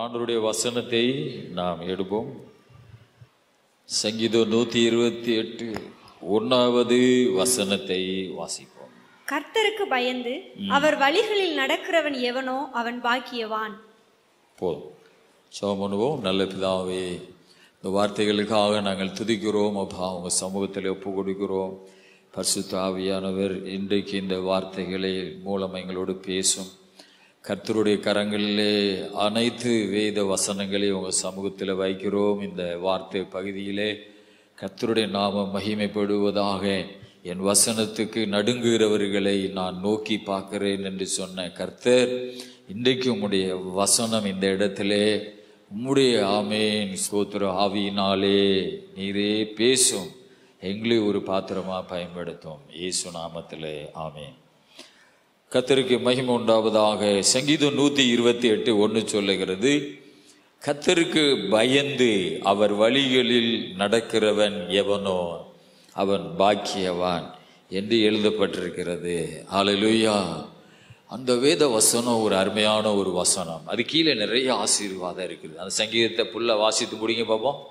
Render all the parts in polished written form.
ஆண்டவருடைய வசனத்தை நாம் எடுப்போம். சங்கீதம் 128 1வது வசனத்தை வாசிப்போம். கர்த்தருக்கு பயந்து அவர் வழிகளில் நடக்கிறவன் எவனோ அவன் பாக்கியவான். போதும், ஜெபம் பண்ணுவோம். நல்ல பிதாவே, இந்த வார்த்தைகளுக்காக நாங்கள் துதிக்கிறோம். அப்பா, உங்கள் சமூகத்தில் ஒப்பு கொடுக்கிறோம். பரிசுத்த ஆவியானவர் இன்றைக்கு இந்த வார்த்தைகளை மூலம் எங்களோடு பேசும். கர்த்தருடைய கரங்களிலே அனைத்து வேத வசனங்களையும் உங்கள் சமூகத்தில் வைக்கிறோம். இந்த வார்த்தை பகுதியிலே கர்த்தருடைய நாமம் மகிமைப்படுவதாக. என் வசனத்துக்கு நடுங்குகிறவர்களை நான் நோக்கி பார்க்கிறேன் என்று சொன்ன கர்த்தர், இன்றைக்கு உம்முடைய வசனம் இந்த இடத்திலே உம்முடைய ஆமேன் ஸ்தோத்திர ஆவியினாலே நீரே பேசும், எங்களை ஒரு பாத்திரமாக பயன்படுத்தும். இயேசு நாமத்திலே ஆமேன். கர்த்தருக்கு மகிமை உண்டாவதாக. சங்கீதம் 128 1 சொல்லுகிறது, கர்த்தருக்கு பயந்து அவர் வழிகளில் நடக்கிறவன் எவனோ அவன் பாக்கியவான் என்று எழுதப்பட்டிருக்கிறது. ஹல்லேலூயா. அந்த வேத வசனம் ஒரு அருமையான ஒரு வசனம். அது கீழே நிறைய ஆசீர்வாதம் இருக்குது. அந்த சங்கீதத்தை புல்ல வாசித்து முடிங்க பாப்போம்.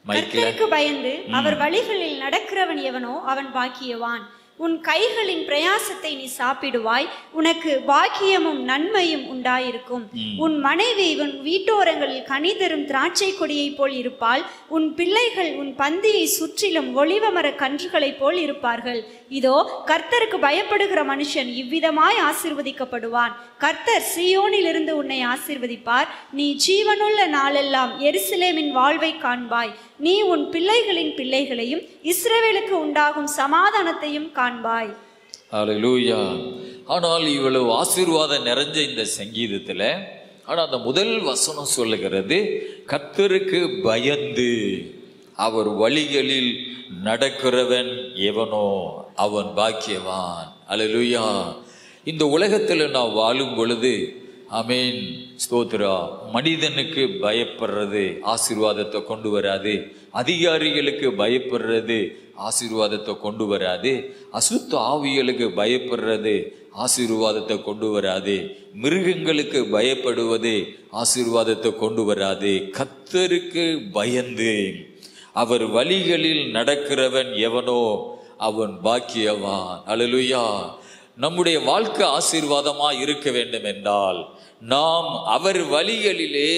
கர்த்தருக்கு பயந்து அவர் வழிகளில் நடக்கிறவன் எவனோ அவன் பாக்கியவான். உன் கைகளின் பிரயாசத்தை நீ சாப்பிடுவாய், உனக்கு பாக்கியமும் நன்மையும் உண்டாயிருக்கும். உன் மனைவி உன் வீட்டோரங்களில் கனி தரும் திராட்சை கொடியை போல் இருப்பாள். உன் பிள்ளைகள் உன் பந்தியை சுற்றிலும் ஒலிவமர கன்றுகளைப் போல் இருப்பார்கள். இதோ, கர்த்தருக்கு பயப்படுகிற மனுஷன் இவ்விதமாய் ஆசீர்வதிக்கப்படுவான். கர்த்தர் சீயோனிலிருந்து உன்னை ஆசீர்வதிப்பார். நீ ஜீவனுள்ள நாளெல்லாம் எருசலேமின் வாழ்வை காண்பாய். நீ உன் பிள்ளைகளின் பிள்ளைகளையும் இஸ்ரவேலுக்கு உண்டாகும் சமாதானத்தையும் காண்பாய். ஹல்லேலூயா. ஆனால் இவ்வளவு ஆசீர்வாதம் நிறைஞ்ச இந்த சங்கீதத்தில் ஆனால் அந்த முதல் வசனம் சொல்லுகிறது, கர்த்தருக்கு பயந்து அவர் வழிகளில் நடக்கிறவன் எவனோ அவன் பாக்கியவான். ஹல்லேலூயா. இந்த உலகத்தில் நான் வாழும் பொழுது ஆமேன் ஸ்தோத்திரா, மனிதனுக்கு பயப்படுறது ஆசீர்வாதத்தை கொண்டு வராது. அதிகாரிகளுக்கு பயப்படுறது ஆசீர்வாதத்தை கொண்டு வராது. அசுத்த ஆவிகளுக்கு பயப்படுறது ஆசீர்வாதத்தை கொண்டு வராது. மிருகங்களுக்கு பயப்படுவது ஆசீர்வாதத்தை கொண்டு வராது. கர்த்தருக்கு பயந்து அவர் வழிகளில் நடக்கிறவன் எவனோ அவன் பாக்கியவான். ஹல்லேலூயா. நம்முடைய வாழ்க்கை ஆசீர்வாதமாக இருக்க வேண்டும் என்றால் நாம் அவர் வழிகளிலே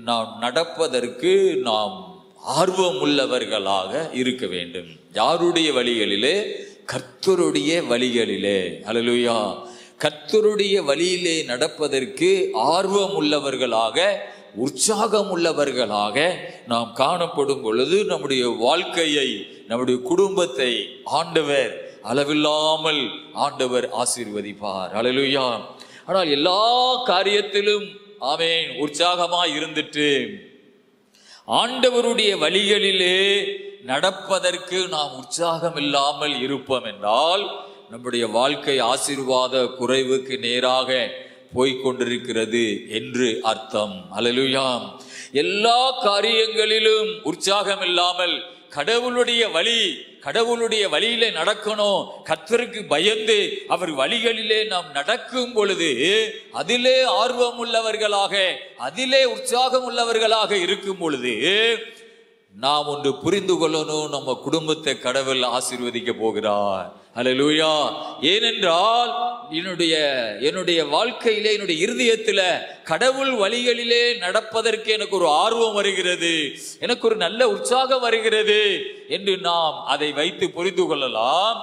நாம் நடப்பதற்கு நாம் ஆர்வம் உள்ளவர்களாக இருக்க வேண்டும். யாருடைய வழிகளிலே? கர்த்தருடைய வழிகளிலே. ஹல்லேலூயா. கர்த்தருடைய வழியிலே நடப்பதற்கு ஆர்வம் உள்ளவர்களாக, உற்சாகம் உள்ளவர்களாக நாம் காணப்படும் பொழுது நம்முடைய வாழ்க்கையை, நம்முடைய குடும்பத்தை ஆண்டவர் அளவில்லாமல் ஆண்டவர் ஆசீர்வதிப்பார். ஹல்லேலூயா. ஆனால் எல்லா காரியத்திலும் ஆமென் உற்சாகமாய் இருந்துட்டு ஆண்டவருடைய வழிகளிலே நடப்பதற்கு நாம் உற்சாகம் இல்லாமல் இருப்போம் என்றால் நம்முடைய வாழ்க்கை ஆசீர்வாத குறைவுக்கு நேராக போய்கொண்டிருக்கிறது என்று அர்த்தம். ஹல்லேலூயா. எல்லா காரியங்களிலும் உற்சாகம் இல்லாமல் கடவுளுடைய வழியிலே நடக்கணும். கர்த்தருக்கு பயந்து அவர் வழிகளிலே நாம் நடக்கும் பொழுது அதிலே ஆர்வம் உள்ளவர்களாக, அதிலே உற்சாகம் உள்ளவர்களாக இருக்கும் பொழுது நாம் ஒன்று புரிந்து கொள்ளணும், நம்ம குடும்பத்தை கடவுள் ஆசீர்வதிக்க போகிறார். ஹல்லேலூயா. ஏனென்றால் என்னுடைய வாழ்க்கையிலே, என்னுடைய இருதயத்தில் கடவுள் வழிகளிலே நடப்பதற்கு எனக்கு ஒரு ஆர்வம் வருகிறது, எனக்கு ஒரு நல்ல உற்சாகம் வருகிறது என்று நாம் அதை வைத்து புரிந்து கொள்ளலாம்.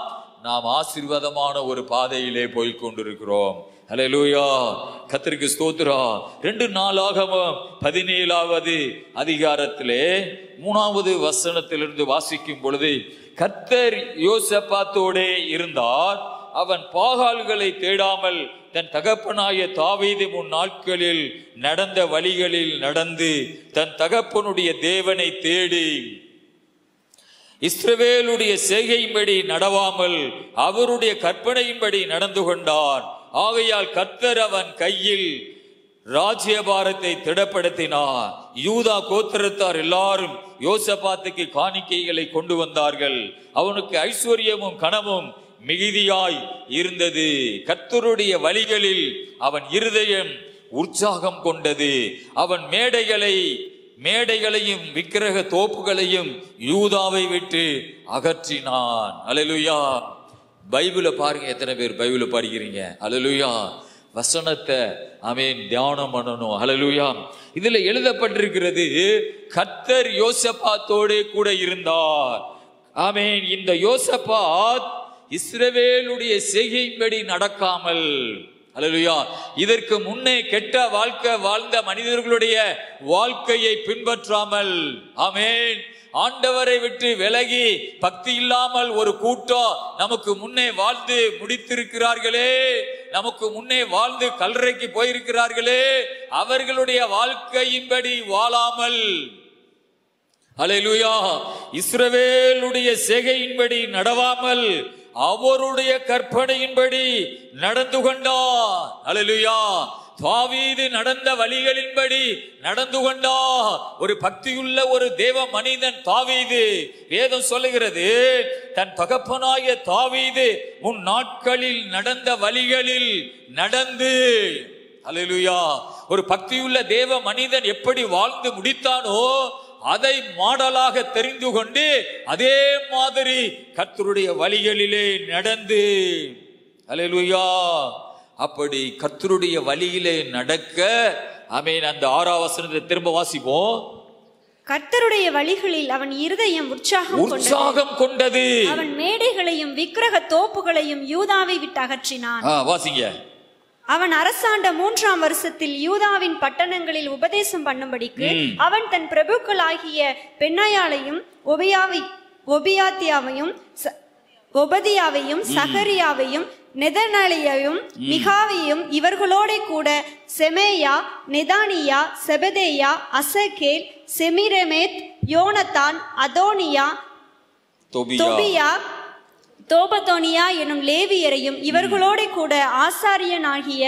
நாம் ஆசீர்வாதமான ஒரு பாதையிலே போய் கொண்டிருக்கிறோம். ஹல்லேலூயா. கர்த்தருக்கு ஸ்தோத்திரம். 2 நாளாகமம் 17வது அதிகாரத்திலே 3வது வசனத்திலிருந்து வாசிக்கும் பொழுது, கர்த்தர் யோசபாத்தோடே இருந்தார். அவன் பாகால்களை தேடாமல் தன் தகப்பனாய தாவீது முன் நாட்களில் நடந்த வழிகளில் நடந்து தன் தகப்பனுடைய தேவனை தேடி இஸ்ரவேலுடைய செய்கையின்படி நடவாமல் அவருடைய கற்பனையின்படி நடந்து கொண்டான். ஆகையால் கர்த்தர் அவன் கையில் ராஜ்யபாரத்தை திடப்படுத்தினார். யூதா கோத்திரத்தார் எல்லாரும் யோசபாத்துக்கு காணிக்கைகளை கொண்டு வந்தார்கள். அவனுக்கு ஐஸ்வர்யமும் கனமும் மிகுதியாய் இருந்தது. கர்த்தருடைய வழிகளில் அவன் இருதயம் உற்சாகம் கொண்டது. அவன் மேடைகளையும் விக்கிரக தோப்புகளையும் யூதாவை விட்டு அகற்றினான். அல்லேலூயா. பைபிளை பாருங்க, எத்தனை பேர் பைபிளை படிக்கிறீங்க? அல்லேலூயா. வசனத்தை ஆமென் தியானம் பண்ணணும். அல்லேலூயா. இதுல எழுதப்பட்டிருக்கிறது, கர்த்தர் யோசபாத்தோடு கூட இருந்தார். ஆமென். இந்த யோசபாத் இஸ்ரவேலுடைய செய்கையின்படி நடக்காமல், அல்லேலூயா, இதற்கு முன்னே கெட்ட வாழ்க்கை வாழ்ந்த மனிதர்களுடைய வாழ்க்கையை பின்பற்றாமல், ஆமென், ஆண்டவரை விட்டு விலகி பக்தி இல்லாமல் ஒரு கூட்டம் நமக்கு முன்னே வாழ்ந்து முடித்திருக்கிறார்களே, நமக்கு முன்னே வாழ்ந்து கல்லறைக்கு போயிருக்கிறார்களே, அவர்களுடைய வாழ்க்கையின்படி வாழாமல், அல்லேலூயா, இஸ்ரவேலுடைய செய்கையின்படி நடவாமல் அவருடைய கற்பனையின்படி நடந்து கொண்டார். அல்லேலூயா. தாவீது நடந்த வழிகளின்படி நடந்து கொண்டார். ஒரு பக்தியுள்ள ஒரு தேவ மனிதன் தாவீது. வேதம் சொல்லுகிறது, தன் தகப்பனாய தாவீது முன் நாட்களில் நடந்த வழிகளில் நடந்து, அல்லேலூயா, ஒரு பக்தியுள்ள தேவ மனிதன் எப்படி வாழ்ந்து முடித்தானோ அதை மாடலாக தெரிந்து கொண்டு அதே மாதிரி கர்த்தருடைய வழிகளிலே நடந்து, அல்லேலூயா, அப்படி கர்த்தருடைய வழியிலே நடக்க, ஆமென். அந்த 6ஆம் வசனத்தை திரும்ப வாசிப்போம். கர்த்தருடைய வழிகளில் அவன் இருதயம் உற்சாகம் கொண்டது. அவன் மேடைகளையும் விக்கிரக தோப்புகளையும் யூதாவை விட்டு அகற்றினான். வாசிங்க. அவன் அரசாண்ட 3ஆம் வருஷத்தில் யூதாவின் பட்டணங்களில் உபதேசம் பண்ணும்படிக்கு அவன் தன் பிரபுக்களாகிய பென்னாயாலையும் ஒபதியாவையும் சகரியாவையும் நெதனேலையையும் மிகாவையும் இவர்களோட கூட செமேயா, நெதானியா, செபதேயா, அசகேல், செமிரமேத், யோனத்தான், அதோனியா, தொபியா, தோபதோனியா எனும் லேவியரையும் இவர்களோட கூட ஆசாரியனாகிய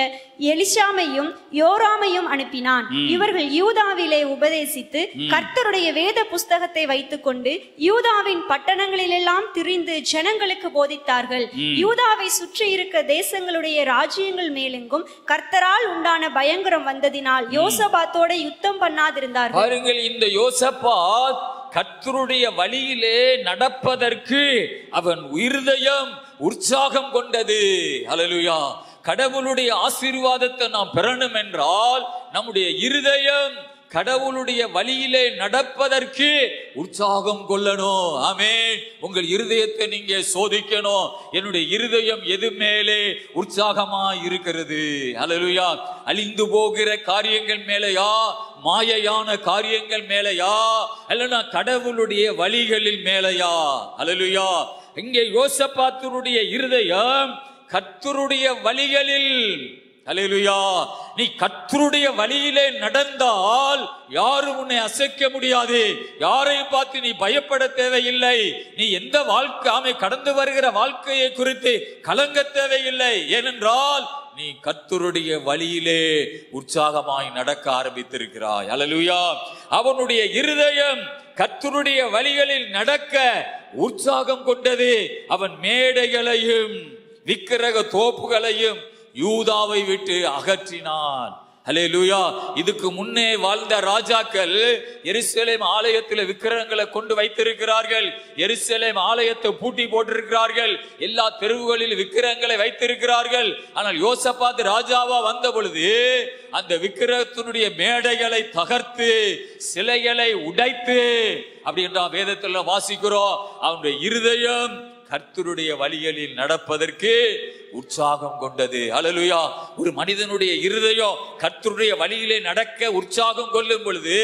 எலிஷாமையும் யோராமையும் அனுப்பினான். இவர்கள் யூதாவிலே உபதேசித்து கர்த்தருடைய வேத புஸ்தகத்தை வைத்துக் கொண்டு யூதாவின் பட்டணங்களிலெல்லாம் திரிந்து ஜனங்களுக்கு போதித்தார்கள். யூதாவை சுற்றி இருக்க தேசங்களுடைய ராஜ்யங்கள் மேலெங்கும் கர்த்தரால் உண்டான பயங்கரம் வந்ததினால் யோசபாத்தோட யுத்தம் பண்ணாதிருந்தார்கள். பாருங்கள், இந்த யோசபாத் கர்த்தருடைய வழியிலே நடப்பதற்கு அவன் இருதயம் உற்சாகம் கொண்டது. அல்லேலூயா. கடவுளுடைய ஆசீர்வாதத்தை நாம் பெறணும் என்றால் நம்முடைய இருதயம் கடவுளுடைய வழியிலே நடப்பதற்கு உற்சாகம் கொள்ளணும். ஆமென். உங்கள் இருதயத்தை நீங்க சோதிக்கணும். என்னுடைய இருதயம் எது மேலே உற்சாகமா இருக்கிறது? அல்லேலூயா. அழிந்து போகிற காரியங்கள் மேலையா, மாயையான காரியங்கள் மேலையா, அல்லனா கடவுளுடைய வழிகளில் மேலையா? அல்லேலூயா. இங்கே யோசபாத்தினுடைய இருதயம் கர்த்தருடைய வழிகளில். அல்லேலூயா. நீ கர்த்தருடைய வழியிலே நடந்தால் யாரும் உன்னை அசைக்க முடியாது. யாரையும் பார்த்து நீ பயப்பட தேவையில்லை. நீ எந்த வாழ்க்கை கடந்து வருகிற வாழ்க்கையை குறித்து கலங்க தேவையில்லை. ஏனென்றால் நீ கர்த்தருடைய வழியிலே உற்சாகமாய் நடக்க ஆரம்பித்திருக்கிறாய். அல்லேலூயா. அவனுடைய இருதயம் கர்த்தருடைய வழிகளில் நடக்க உற்சாகம் கொண்டது. அவன் மேடைகளையும் விக்கிரக தோப்புகளையும் யூதாவை விட்டு அகற்றினான். அல்லேலூயா. இதுக்கு முன்னே வாழ்ந்த ராஜாக்கள் எருசலேம் ஆலயத்தில் விக்கிரகங்களை கொண்டு வைத்திருக்கிறார்கள். எருசலேம் ஆலயத்தை பூட்டி போட்டிருக்கிறார்கள். எல்லா தெருவுகளில் விக்கிரகங்களை வைத்திருக்கிறார்கள். ஆனால் யோசபாத் ராஜாவா வந்த பொழுது அந்த விக்கிரகத்தினுடைய மேடைகளை தகர்த்து சிலைகளை உடைத்து, அப்படி என்றால் வேதத்தில் வாசிக்கிறோம், அவனுடைய இருதயம் கர்த்தருடைய வழிகளில் நடப்பதற்கு உற்சாகம் கொண்டது. அல்லேலூயா. ஒரு மனிதனுடைய இருதயம் கர்த்தருடைய வழியிலே நடக்க உற்சாகம் கொள்ளும் பொழுது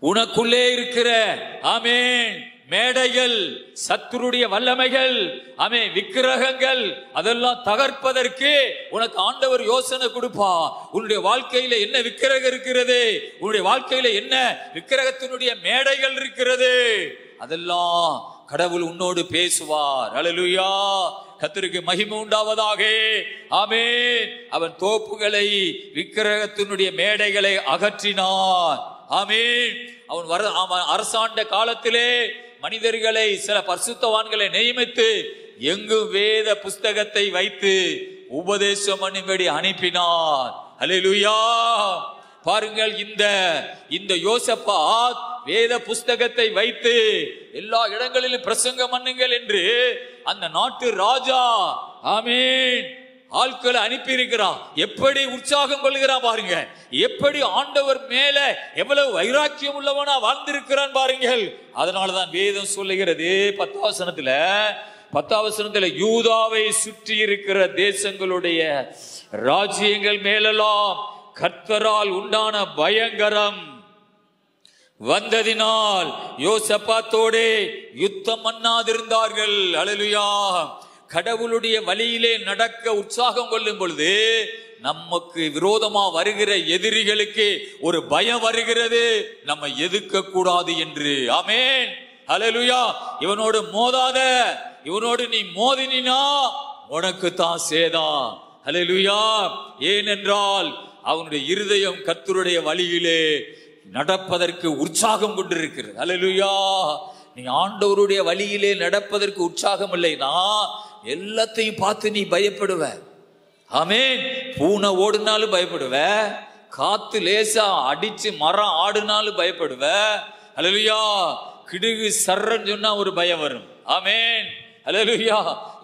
உனக்குள்ளே இருக்கிற ஆமென் மேடைகள், சத்துருடைய வல்லமைகள், ஆமென் விக்கிரகங்கள், அதெல்லாம் தகர்ப்பதற்கு உனக்கு ஆண்டவர் யோசனை கொடுப்பா. உன்னுடைய வாழ்க்கையில என்ன விக்கிரகம் இருக்கிறது? உன்னுடைய வாழ்க்கையில என்ன விக்கிரகத்தினுடைய மேடைகள் இருக்கிறது? அதெல்லாம் கடவுள் உன்னோடு பேசுவார். அல்லேலூயா. கர்த்தருக்கு மகிமை உண்டாவதாக. ஆமென். அவன் தோப்புகளை விக்கிரகத்தினுடைய மேடைகளை அகற்றினான். ஆமென். அவன் அரசாண்ட காலத்திலே மனிதர்களை, சில பரிசுத்தவான்களை நியமித்து எங்கு வேத புஸ்தகத்தை வைத்து உபதேசம் பண்ணும்படி அனுப்பினான். அல்லேலூயா. பாருங்கள், இந்த யோசபாத் வேத புஸ்தகத்தை வைத்து எல்லா இடங்களிலும் பிரசங்கம் பண்ணுங்கள் என்று அந்த நாட்டு ராஜா ஆமீன் ஆட்களை அனுப்பி இருக்கிறான். எப்படி உற்சாகம் கொள்கிறான் பாருங்க, எப்படி ஆண்டவர் மேல எவ்வளவு வைராக்கியம் உள்ளவனா வாழ்ந்திருக்கிறான் பாருங்கள். அதனாலதான் வேதம் சொல்லுகிறது 10ஆம் வசனத்துல யூதாவை சுற்றி இருக்கிற தேசங்களுடைய ராஜ்யங்கள் மேலெல்லாம் கர்த்தரால் உண்டான பயங்கரம் வந்ததினால் யோசபாத்தோடே யுத்தம் பண்ணாதிருந்தார்கள். அல்லேலூயா. கடவுளுடைய வழியிலே நடக்க உற்சாகம் கொள்ளும் பொழுது நமக்கு விரோதமா வருகிற எதிரிகளுக்கு ஒரு பயம் வருகிறது, நம்ம எதிர்க்க கூடாது என்று. ஆமென். அல்லேலூயா. இவனோடு மோதாத, இவனோடு நீ மோதினா உனக்கு தான் சேதம். அல்லேலூயா. ஏனென்றால் அவனுடைய இருதயம் கர்த்தருடைய வழியிலே நடப்பதற்கு உற்சாகம் கொண்டிருக்கிறது. அல்லேலூயா. நீ ஆண்டவருடைய வழியிலே நடப்பதற்கு உற்சாகம் இல்லைனா எல்லாத்தையும் பார்த்து நீ பயப்படுவ. ஆமென். பூனை ஓடுனாலும் பயப்படுவ, காத்து லேசா அடிச்சு மரம் ஆடுனாலும் பயப்படுவ. அல்லேலூயா. கிடுகு சர்றன்னு சொன்னா ஒரு பயம் வரும். ஆமென். அல்லேலூயா.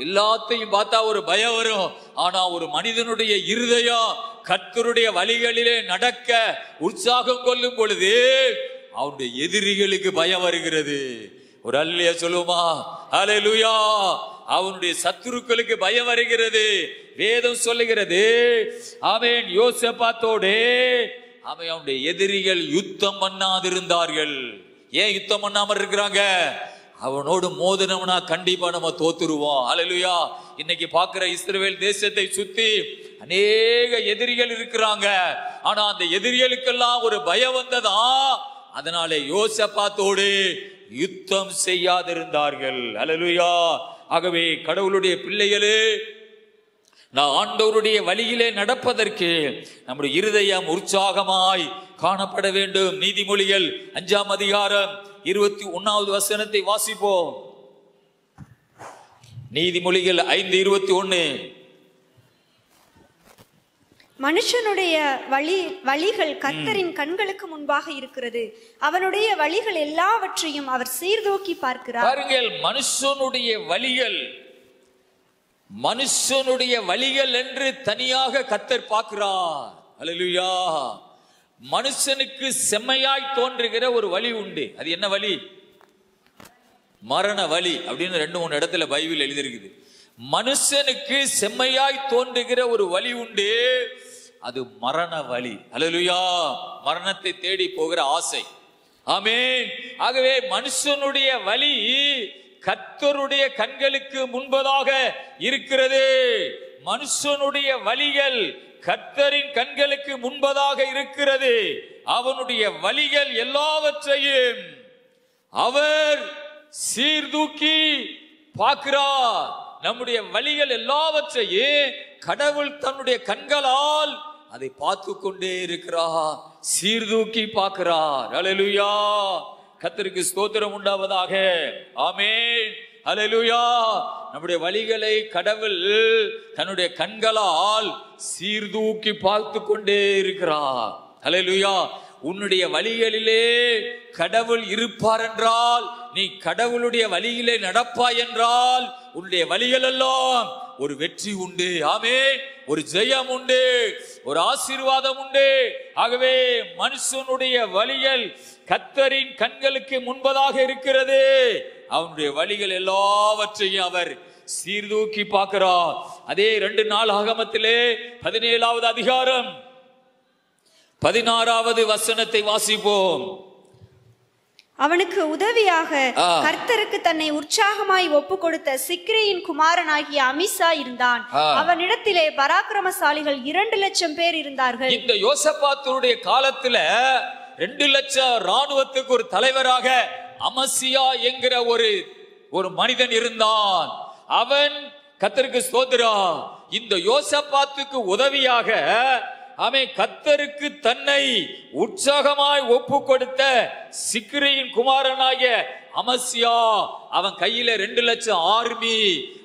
எல்லாத்தையும் பார்த்தா ஒரு பயம் வரும். ஆனா ஒரு மனிதனுடைய இருதயம் கர்த்தருடைய வழிகளிலே நடக்க உற்சாகம் கொள்ளும் பொழுது அவனுடைய எதிரிகளுக்கு பயம் வருகிறது. ஒரு அல்லேலூயா சொல்லுமா? அல்லேலூயா. அவனுடைய சத்துருக்களுக்கு பயம் வருகிறது. வேதம் சொல்லுகிறது ஆமென். யோசபாத்தோடே அவனுடைய எதிரிகள் யுத்தம் பண்ணாதிருந்தார்கள். ஏன் யுத்தம் பண்ணாம இருக்கிறாங்க? அவனோடு மோதினவனா கண்டிப்பா நம்ம தோத்துருவோம். அல்லேலூயா. இன்னைக்கு பார்க்கிற இஸ்ரவேல் தேசத்தை சுத்தி அநேக எதிரிகள் இருக்கிறாங்க. ஆனா அந்த எதிரிகளுக்கெல்லாம் ஒரு பயம் வந்ததா, அதனாலே யோசபாத்தோடு யுத்தம் செய்யாதிருந்தார்கள். அல்லேலூயா. ஆகவே கடவுளுடைய பிள்ளைகளே, நான் ஆண்டவருடைய வழியிலே நடப்பதற்கு நம்முடைய இருதயம் உற்சாகமாய் காணப்பட வேண்டும். நீதிமொழிகள் 5ஆம் அதிகாரம் 21வது வசனத்தை வாசிப்போம். நீதிமொழிகள் 5:21. மனுஷனுடைய வழிகள் கர்த்தரின் கண்களுக்கு முன்பாக இருக்கிறது, அவனுடைய வழிகள் எல்லாவற்றையும் அவர் சீர்தூக்கி பார்க்கிறார். பாருங்கள், மனுஷனுடைய வழிகள் என்று தனியாக கர்த்தர் பார்க்கிறார். அல்லேலூயா. மனுஷனுக்கு செம்மையாய் தோன்றுகிற ஒரு வழி உண்டு. அது என்ன வழி? மரண வழி அப்படின்னு 2-3 இடத்துல பைபிள் எழுதியிருக்குது. மனுஷனுக்கு செம்மையாய் தோன்றுகிற ஒரு வழி உண்டு, அது மரண வழி. அல்லேலூயா. மரணத்தை தேடி போகிற ஆசை. ஆமென். ஆகவே மனுஷனுடைய வழி கர்த்தருடைய கண்களுக்கு முன்பதாக இருக்கிறது. மனுஷனுடைய வழிகள் கர்த்தரின் கண்களுக்கு முன்பதாக இருக்கிறது. அவனுடைய வழிகள் எல்லாவற்றையும் அவர் சீர்தூக்கி பார்க்கிறார். நம்முடைய வழிகள் எல்லாவற்றையும் கடவுள் தன்னுடைய கண்களால் அதை பார்த்து கொண்டே இருக்கிறார், சீர்தூக்கி பார்க்கிறார். அல்லேலூயா. கர்த்தருக்கு ஸ்தோத்திரம் உண்டாவதாக. ஆமென். அல்லேலூயா. நம்முடைய வழிகளை கடவுள் தன்னுடைய கண்களால் சீர்தூக்கி பார்த்து கொண்டே இருக்கிறார். அல்லேலூயா. உன்னுடைய வழிகளிலே கடவுள் இருப்பார் என்றால், நீ கடவுளுடைய வழியிலே நடப்பாய் என்றால், உன்னுடைய வழிகள் எல்லாம் ஒரு வெற்றி உண்டு. ஆமென். ஒரு ஜெயம் உண்டு, ஒரு ஆசீர்வாதம் உண்டு. ஆகவே மனுஷனுடைய வழிகள் கர்த்தரின் கண்களுக்கு முன்பதாக இருக்கிறது. அவனுடைய வழிகள் எல்லாவற்றையும் அவர் சீர்தூக்கி பார்க்கிறார். அதே 2 நாளாகமத்திலே 17வது அதிகாரம் 16வது வசனத்தை வாசிப்போம். அவனுக்கு உதவியாக கர்த்தருக்கு தன்னை உற்சாகமாய் ஒப்பு கொடுத்த சிக்ரியின் குமாரனாகிய அமிசா இருந்தான். அவனிடத்திலே பராக்கிரமசாலிகள் 2,00,000 பேர் இருந்தார்கள். இந்த யோசபாத்துடைய காலத்துல 2,00,000 ராணுவத்துக்கு ஒரு தலைவராக அமசியா என்கிற ஒரு மனிதன் இருந்தான். அவன் கர்த்தருக்கு ஸ்தோத்திரம், இந்த யோசபாத்துக்கு உதவியாக அவன் கர்த்தருக்கு தன்னை உற்சாகமாய் ஒப்பு கொடுத்த சிக்ரியின் குமாரனாகிய அமசியா, அவன் கையில 2,00,000 ஆர்மி,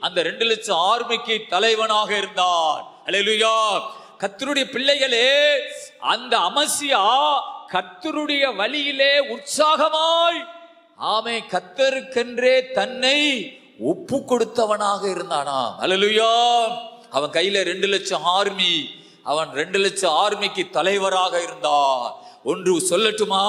அந்த 2,00,000 ஆர்மிக்கு தலைவனாக இருந்தான். அல்லேலூயா. கர்த்தருடைய பிள்ளைகளே, அந்த அமசியா கர்த்தருடைய வழியிலே உற்சாகமாய் ஆமே கர்த்தருக்கென்றே தன்னை ஒப்பு கொடுத்தவனாக இருந்தானா. அல்லேலூயா. அவன் கையில 2 லட்சம் ஆர்மி, அவன் 2 லட்சம் ஆர்மிக்கு தலைவராக இருந்தான். ஒன்று சொல்லட்டுமா,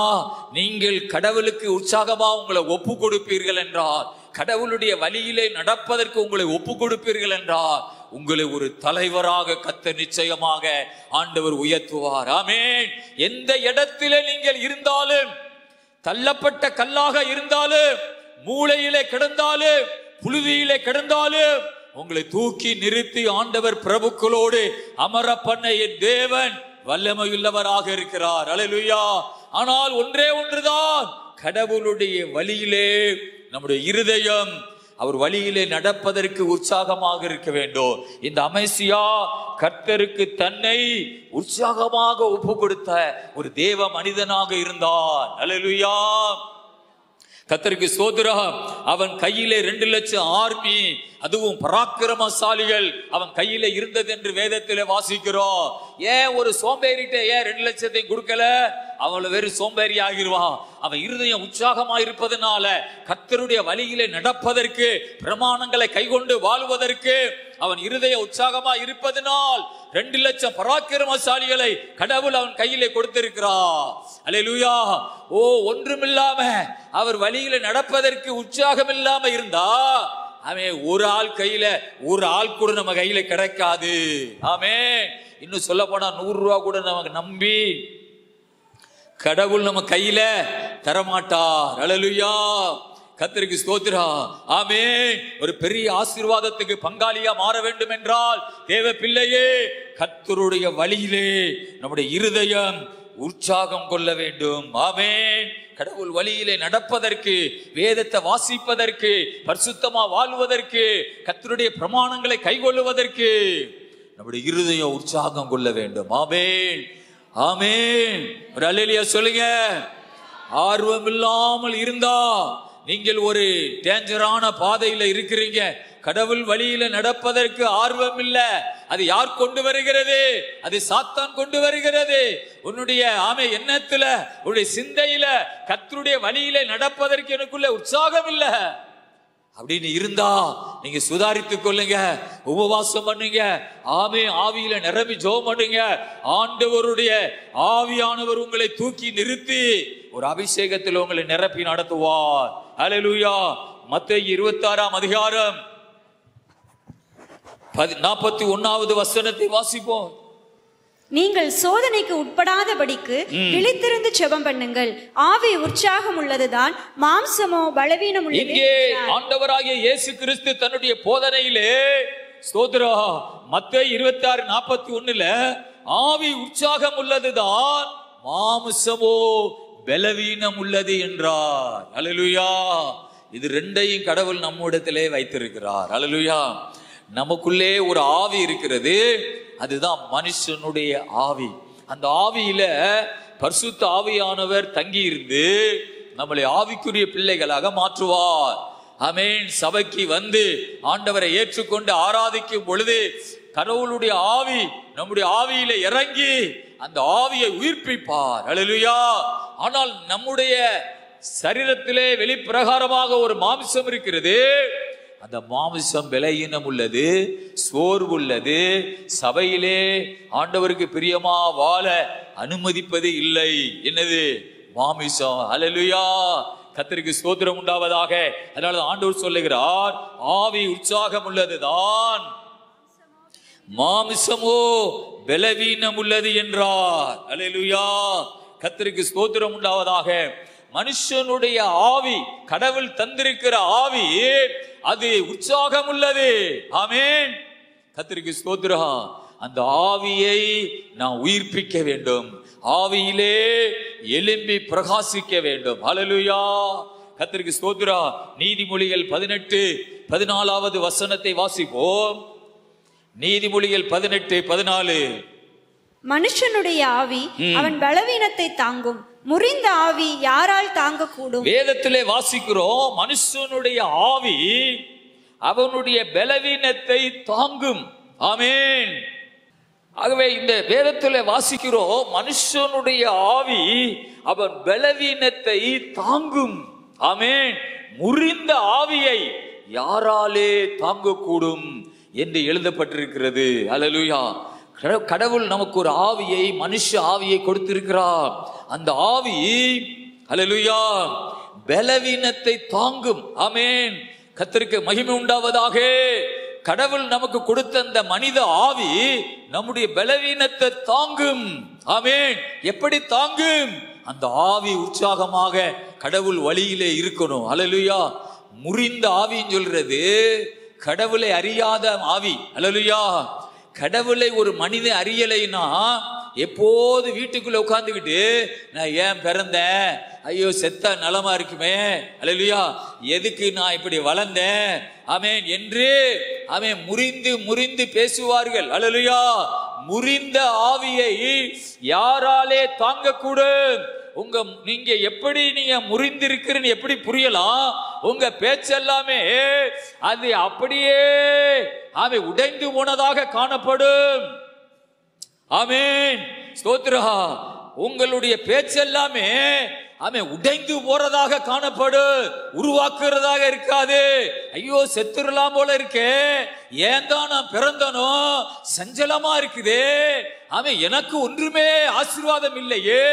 நீங்கள் கடவுளுக்கு உற்சாகமா உங்களை ஒப்பு கொடுப்பீர்கள் என்றால், கடவுளுடைய வழியிலே நடப்பதற்கு உங்களை ஒப்பு கொடுப்பீர்கள் என்றால், உங்களை ஒரு தலைவராக கர்த்தர் நிச்சயமாக ஆண்டவர் உயர்த்துவார். ஆமென். எந்த இடத்திலே நீங்கள் இருந்தாலும், தள்ளப்பட்ட கல்லாக இருந்தாலும், மூளையிலே கிடந்தாலும், புழுதியிலே கிடந்தாலும், உங்களை தூக்கி நிறுத்தி ஆண்டவர் பிரபுக்களோடு அமர பண்ண என் தேவன் வல்லமையுள்ளவராக இருக்கிறார். அல்லேலூயா. ஆனால் ஒன்றே ஒன்றுதான், கடவுளுடைய வழியிலே நம்முடைய இருதயம் அவர் வழியிலே நடப்பதற்கு உற்சாகமாக இருக்க வேண்டும். இந்த அமசியா கர்த்தருக்கு தன்னை உற்சாகமாக ஒப்பு கொடுத்த ஒரு தேவ மனிதனாக இருந்தான். அல்லேலூயா. கர்த்தருக்கு ஸ்தோத்திரம். அவன் கையிலே 2 லட்சம் ஆர்மி, அதுவும் பராக்கிரமசாலிகள் அவன் கையில இருந்தது என்று வேதத்திலே வாசிக்கிறோம். ஏன் ஒரு சோம்பேறிட்ட ஏன் 2 லட்சத்தையும் கொடுக்கல? அவளை வெறும் சோம்பேறி ஆகிருவான். அவன் இருதயம் உற்சாகமா இருப்பதனால, கர்த்தருடைய வழியிலே நடப்பதற்கு, பிரமாணங்களை கைகொண்டு வாழ்வதற்கு அவன் இருதய உற்சாகமா இருப்பதனால் 2 லட்சம் பராக்கிரமசாலிகளை கடவுள் அவன் கையிலே கொடுத்திருக்கிறார். அல்லேலூயா. ஓ, ஒன்றுமில்லாம அவர் வழியில நடப்பதற்கு உற்சாகம் இல்லாம இருந்தா, அவன் ஒரு ஆள் கையில, ஒரு ஆள் கூட நம்ம கையில கிடைக்காது. ஆமென். இன்னும் சொல்ல போனா 100 ரூபா கூட நமக்கு நம்பி கடவுள் நம்ம கையில தரமாட்டார். அல்லேலூயா. கர்த்தருக்கு ஸ்தோத்திரம். ஆமென். ஒரு பெரிய ஆசீர்வாதத்துக்கு பங்காளியா மாற வேண்டும் என்றால், தேவ பிள்ளையே, கர்த்தருடைய வழியிலே நம்முடைய இருதயம் உற்சாகம் கொள்ள வேண்டும். ஆமென். கடவுள் வழியிலே நடப்பதற்கு, வேதத்தை வாசிப்பதற்கு, பரிசுத்தமா வாழ்வதற்கு, கர்த்தருடைய பிரமாணங்களை கைக்கொள்ளுவதற்கு நம்முடைய இருதயம் உற்சாகம் கொள்ள வேண்டும். ஆமென். ஆமென். ஒரு அல்லேலூயா சொல்லுங்க. ஆர்வம் இல்லாமல் இருந்தா நீங்கள் ஒரு டேஞ்சரான பாதையில இருக்கிறீங்க. கடவுள் வழியில நடப்பதற்கு ஆர்வம் இல்ல. அது யார் கொண்டு வருகிறது? அது சாத்தான் கொண்டு வருகிறது. உன்னுடைய எண்ணத்துல, உன்னுடைய சிந்தையில கர்த்தருடைய வழியில நடப்பதற்கு எனக்குள்ள உற்சாகம் இல்ல அப்படின்னு இருந்தா நீங்க சுதாரித்துக் கொள்ளுங்க. உபவாசம் பண்ணுங்க. ஆவியில நிரம்பி ஜெபம் பண்ணுங்க. ஆண்டவருடைய ஆவியானவர் உங்களை தூக்கி நிறுத்தி ஒரு அபிஷேகத்தில் உங்களை நிரப்பி நடத்துவார். அல்லேலூயா. மத்தேயு 26ஆம் அதிகாரம் 41வது வசனத்தை வாசிப்போம். நீங்கள் சோதனைக்கு உட்படாதபடிக்கு விழித்திருந்து ஜெபம் பண்ணுங்கள். ஆவி உற்சாகம் உள்ளதுதான், மாம்சமோ பலவீனம் உள்ளது. இங்கே ஆண்டவராகிய இயேசு கிறிஸ்து தன்னுடைய போதனையிலே, ஸ்தோத்திரம், மத்தேயு 26:41 ஆவி உற்சாகம் உள்ளதுதான், மாம்சமோ பலவீனம் உள்ளது என்றார். அல்லேலூயா. இது ரெண்டையும் கடவுள் நம்மிடத்திலே வைத்திருக்கிறார். அல்லேலூயா. நமக்குள்ளே ஒரு ஆவி இருக்கிறது, அதுதான் மனுஷனுடைய ஆவி. அந்த ஆவியில பரிசுத்த ஆவியானவர் தங்கி இருந்து நம்மளை ஆவிக்குரிய பிள்ளைகளாக மாற்றுவார். ஆமென். சபைக்கு வந்து ஆண்டவரை ஏற்றுக்கொண்டு ஆராதிக்கும் பொழுது கடவுளுடைய ஆவி நம்முடைய ஆவியில இறங்கி அந்த ஆவியை உயிர்ப்பிப்பார். அல்லேலூயா. ஆனால் நம்முடைய சரீரத்திலே வெளிப்பிரகாரமாக ஒரு மாமிசம் இருக்கிறது. அந்த மாமிசம் பலவீனம் உள்ளது, சோர்வு உள்ளது. சபையிலே ஆண்டவருக்கு பிரியமா வாழ அனுமதிப்பது இல்லை. என்னது? மாமிசம். அல்லேலூயா. கர்த்தருக்கு ஸ்தோத்திரம் உண்டாவதாக. அதனால ஆண்டவர் சொல்லுகிறார், ஆவி உற்சாகம் உள்ளதுதான், மாமிசமோ பலவீனம் உள்ளது என்றார். அல்லேலூயா. கர்த்தருக்கு ஸ்தோத்திரம் உண்டாவதாக. மனுஷனுடைய ஆவி, கடவுள் தந்திருக்கிற ஆவி, அது உற்சாகம் உள்ளது. ஆமென். கர்த்தருக்கு ஸ்தோத்திரம். அந்த ஆவியை நாம் உயிர்ப்பிக்க வேண்டும். ஆவியிலே எழும்பி பிரகாசிக்க வேண்டும். அல்லேலூயா. கர்த்தருக்கு ஸ்தோத்திரம். நீதிமொழிகள் 18:14 வசனத்தை வாசிப்போம். நீதிமொழிகள் 18:14 மனுஷனுடைய ஆவி அவன் பலவீனத்தை தாங்கும், முறிந்த ஆவி யாரால் தாங்க கூடும்? வேதத்திலே வாசிக்கிறோம், மனுஷனுடைய ஆவி அவனுடைய பலவீனத்தை தாங்கும். ஆமென். ஆகவே இந்த வேதத்துல வாசிக்கிறோம், மனுஷனுடைய ஆவி அவன் பலவீனத்தை தாங்கும். ஆமென். முறிந்த ஆவியை யாராலே தாங்கக்கூடும் என்று எழுதப்பட்டிருக்கிறது. அல்லேலூயா. கடவுள் நமக்கு ஒரு ஆவியை, மனுஷ ஆவியை கொடுத்திருக்கிறார். அந்த ஆவி அல்லேலூயா பலவீனத்தை தாங்கும். ஆமென். கர்த்தருக்கு மகிமை உண்டாவதாக. கடவுள் நமக்கு கொடுத்த அந்த மனித ஆவி நம்முடைய பலவீனத்தை தாங்கும். ஆமென். எப்படி தாங்கும்? அந்த ஆவி உற்சாகமாக கடவுள் வழியிலே இருக்கணும். அல்லேலூயா. முறிந்த ஆவின்னு சொல்றது கடவுளை அறியாத ஆவி. அல்லேலூயா. கடவுளை ஒரு மனிதன் அறியலைன்னா எப்போது வீட்டுக்குள்ள உட்கார்ந்துக்கிட்டு நான் ஏன் பிறந்தேன், ஐயோ செத்தா நலமா இருக்குமே, அல்லேலூயா, எதுக்கு நான் இப்படி வளர்ந்தேன், ஆமென் என்று ஆமென் முறிந்து முறிந்து பேசுவார்கள். அல்லேலூயா. முறிந்த ஆவியை யாராலே தாங்கக்கூடும்? நீங்க எப்படி நீங்க முறிந்திருக்கிறன்னு எப்படி புரியலாம்? உங்க பேச்செல்லாமே அது அப்படியே உடைந்து போனதாக காணப்படும். ஆமென். ஸ்தோத்திரா. உங்களுடைய பேச்செல்லாமே உடைந்து போறதாக காணப்படும். உருவாக்குறதாக இருக்காது. ஐயோ செத்துறலாம் போல இருக்கே, ஏன் தான் நான் பிறந்தனோ, சஞ்சலமா இருக்குதே, எனக்கு ஒன்றுமே ஆசீர்வாதம் இல்லையே,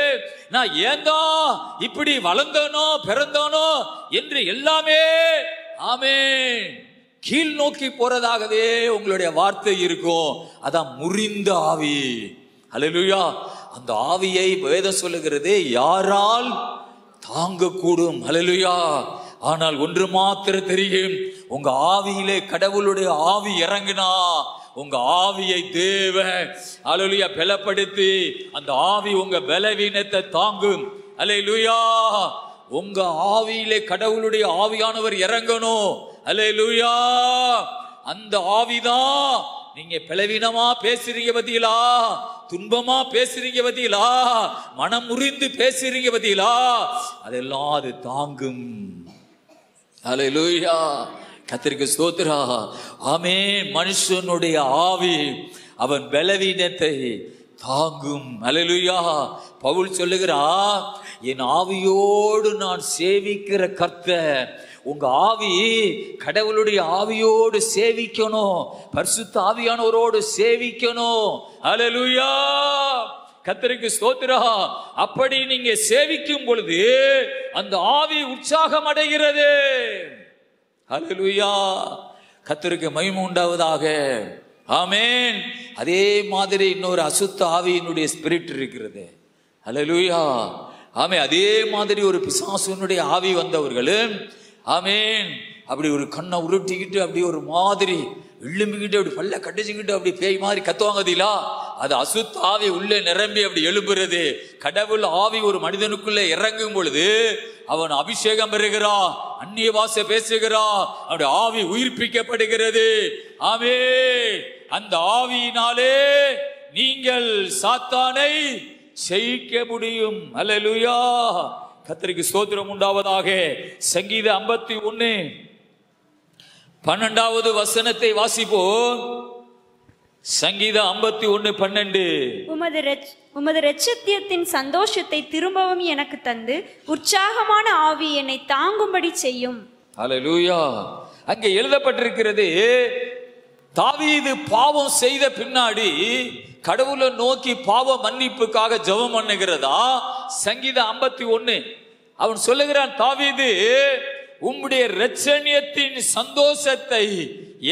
நான் ஏன் தான் இப்படி வளர்ந்தனோ பிறந்தனோ என்று எல்லாமே ஆமென் கீழ் நோக்கி போறதாகவே உங்களுடைய வார்த்தை இருக்கும். அதான் முறிந்த ஆவி. அல்லேலூயா. அந்த ஆவியை வேதம் சொல்லுகிறது யாரால் தாங்கக்கூடும்? அல்லேலூயா. ஆனால் ஒன்று மாத்திரம் தெரியும், உங்க ஆவியிலே கடவுளுடைய ஆவி இறங்கினா உங்க ஆவியை தேவன் அல்லேலூயா பலப்படுத்தி அந்த ஆவி உங்க பலவீனத்தை தாங்கும். அல்லேலூயா. உங்க ஆவியிலே கடவுளுடைய ஆவியானவர் இறங்கணும். அல்லேலூயா. அந்த ஆவிதான் நீங்க பலவீனமா பேசுறீங்க பத்தியலா, துன்பமா பேசுறீங்க பத்தியலா, மனம் முறிந்து பேசுறீங்க பத்தியலா, அதெல்லாம் அது தாங்கும். அல்லேலூயா. கர்த்தருக்கு ஸ்தோத்திரம். ஆமென். மனுஷனுடைய ஆவி அவன் பலவீனத்தை தாங்கும். அல்லேலூயா. பவுல் சொல்லுகிறார், என் ஆவியோடு நான் சேவிக்கிற கர்த்தர். உங்க ஆவி கடவுளுடைய ஆவியோடு சேவிக்கணும், பரிசுத்த ஆவியானவரோடு சேவிக்கணும். அல்லேலூயா. கர்த்தருக்கு ஸ்தோத்திரம். அப்படி நீங்க சேவிக்கும் பொழுது அந்த ஆவி உற்சாகம் அடைகிறது. அல்லேலூயா. கர்த்தருக்கு மகிமை உண்டாவதாக. ஆமென். அதே மாதிரி இன்னொரு அசுத்த ஆவியினுடைய ஸ்பிரிட் இருக்கிறது. அல்லேலூயா. ஆமென். அதே மாதிரி ஒரு பிசாசுனுடைய ஆவி வந்தவர்களும் ஆமென் அப்படி ஒரு கண்ணை உருட்டிக்கிட்டு அப்படி ஒரு மாதிரி எழும்பிக்கிட்டு அப்படி பல்ல கட்டிச்சுக்கிட்டு அப்படி பேய் மாதிரி கத்துவாங்கதிலா, அது அசுத்த ஆவி உள்ளே நிரம்பி அப்படி எழும்புறது. கடவுள் ஆவி ஒரு மனிதனுக்குள்ளே இறங்கும் பொழுது அவன் அபிஷேகம் பெறுகிறான், அந்நிய பாஷை பேசுகிறான், அவனுடைய ஆவி உயிர்ப்பிக்கப்படுகிறது. ஆமென். அந்த ஆவியினாலே நீங்கள் சாத்தானை ஜெயிக்க முடியும். அல்லேலூயா. கர்த்தருக்கு ஸ்தோத்திரம் உண்டாவதாக. சங்கீதம் 51:12 வசனத்தை வாசிப்போம். சங்கீதம் 51:12. உமது இரட்சத்தியத்தின் சந்தோஷத்தை திரும்பவும் எனக்கு தந்து உற்சாகமான ஆவி என்னை தாங்கும்படி செய்யும். அல்லேலூயா. அங்கே எழுதப்பட்டிருக்கிறது, தாவீது பாவம் செய்த பின்னாடி கடவுளை நோக்கி பாவ மன்னிப்புக்காக ஜெபம் பண்ணுகிறதா. சங்கீதம் 51 அவன் சொல்லுகிறான், தாவீது உம்முடைய இரட்சணியத்தின் சந்தோஷத்தை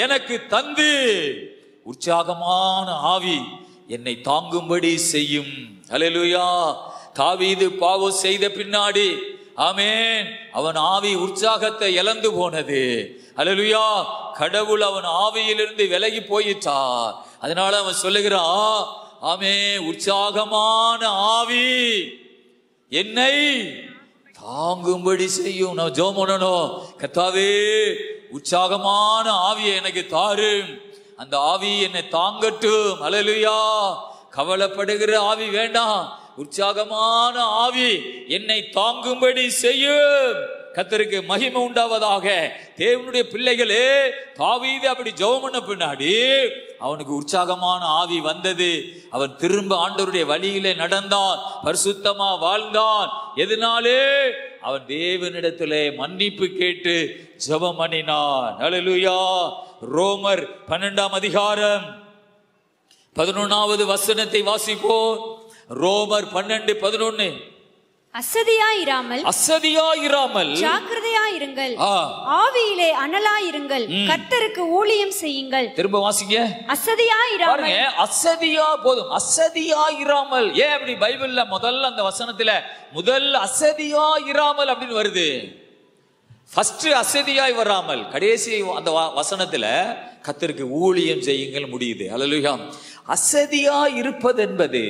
எனக்கு தந்து உற்சாகமான ஆவி என்னை தாங்கும்படி செய்யும். அல்லேலூயா. தாவீது பாவம் செய்த பின்னாடி ஆமென் அவன் ஆவி உற்சாகத்தை இழந்து போனது. அல்லேலூயா. கடவுள் அவன் ஆவியிலிருந்து விலகி போயிட்டார். அதனால அவன் சொல்லுகிறான், ஆமென் உற்சாகமான ஆவி என்னை தாங்கும்படி செய்யும். நான் ஜெபம் பண்ணணும், கர்த்தாவே உற்சாகமான ஆவியை எனக்கு தாரு, அந்த ஆவி என்னை தாங்கட்டும். அல்லேலூயா. கவலைப்படுகிற ஆவி வேண்டாம், உற்சாகமான ஆவி என்னை தாங்கும்படி செய்யும். கர்த்தருக்கு மகிமை உண்டாவதாக. தேவனுடைய பிள்ளைகளே, தாவீது அப்படி ஜெபம் பண்ண பின்னாடி அவனுக்கு உற்சாகமான ஆவி வந்தது. அவன் திரும்ப ஆண்டவருடைய வழியிலே நடந்தான், பரிசுத்தமா வாழ்ந்தான். எதனாலே? அவன் தேவனிடத்திலே மன்னிப்பு கேட்டு ஜெபம் பண்ணினான். ஹல்லேலூயா. ரோமர் 12ஆம் அதிகாரம் 11வது வசனத்தை வாசிப்போம். ரோமர் 12:11. அசதியாயிராமல் ஜாக்கிரதையாயிருங்கள், ஆவியிலே அனலாயிருங்கள், கர்த்தருக்கு ஊழியம் செய்யுங்கள். திரும்ப வாசிங்க. அசதியாயிராமல். போதும், அசதியாயிராமல். ஏன் அப்படி பைபிள்ல முதல்ல அந்த வசனத்துல முதல் அசதியாயிராமல் அப்படின்னு வருது? ஃபர்ஸ்ட் அசதியாய் வராமல், கடைசி அந்த வசனத்துல கர்த்தருக்கு ஊழியம் செய்யுங்கள் முடியுது. ஹல்லேலூயா. அசதியா இருப்பது என்பது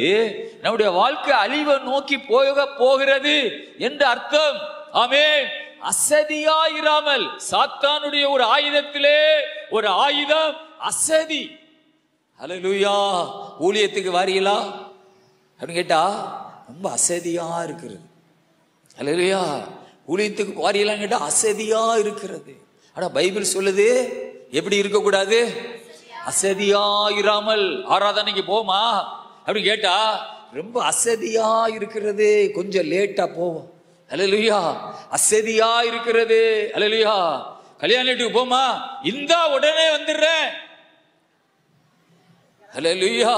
நம்முடைய வாழ்க்கை அழிவை நோக்கி போகிறது என்று அர்த்தம். ஆமென். அசதியாயிராமல். சாத்தானுடைய ஒரு ஆயுதத்திலே ஒரு ஆயுதம் அசதி. ஹல்லேலூயா. ஊழியத்துக்கு வாரியலா அப்படின்னு கேட்டா ரொம்ப அசதியா இருக்கிறது. ஹல்லேலூயா. ஊழியத்துக்கு வாரியலான்னு கேட்டா அசதியா இருக்கிறது. ஆனா பைபிள் சொல்லுது எப்படி இருக்கக்கூடாது? அசதியாயிராமல். ஆராதனைக்கு போமா அப்படி கேட்டா ரொம்ப அசதியா இருக்கிறது, கொஞ்சம் லேட்டா போவோம். ஹல்லேலூயா. அசதியா இருக்கிறது. ஹல்லேலூயா. கல்யாணத்துக்கு போமா, இந்தா உடனே வந்துடுறேன். ஹல்லேலூயா.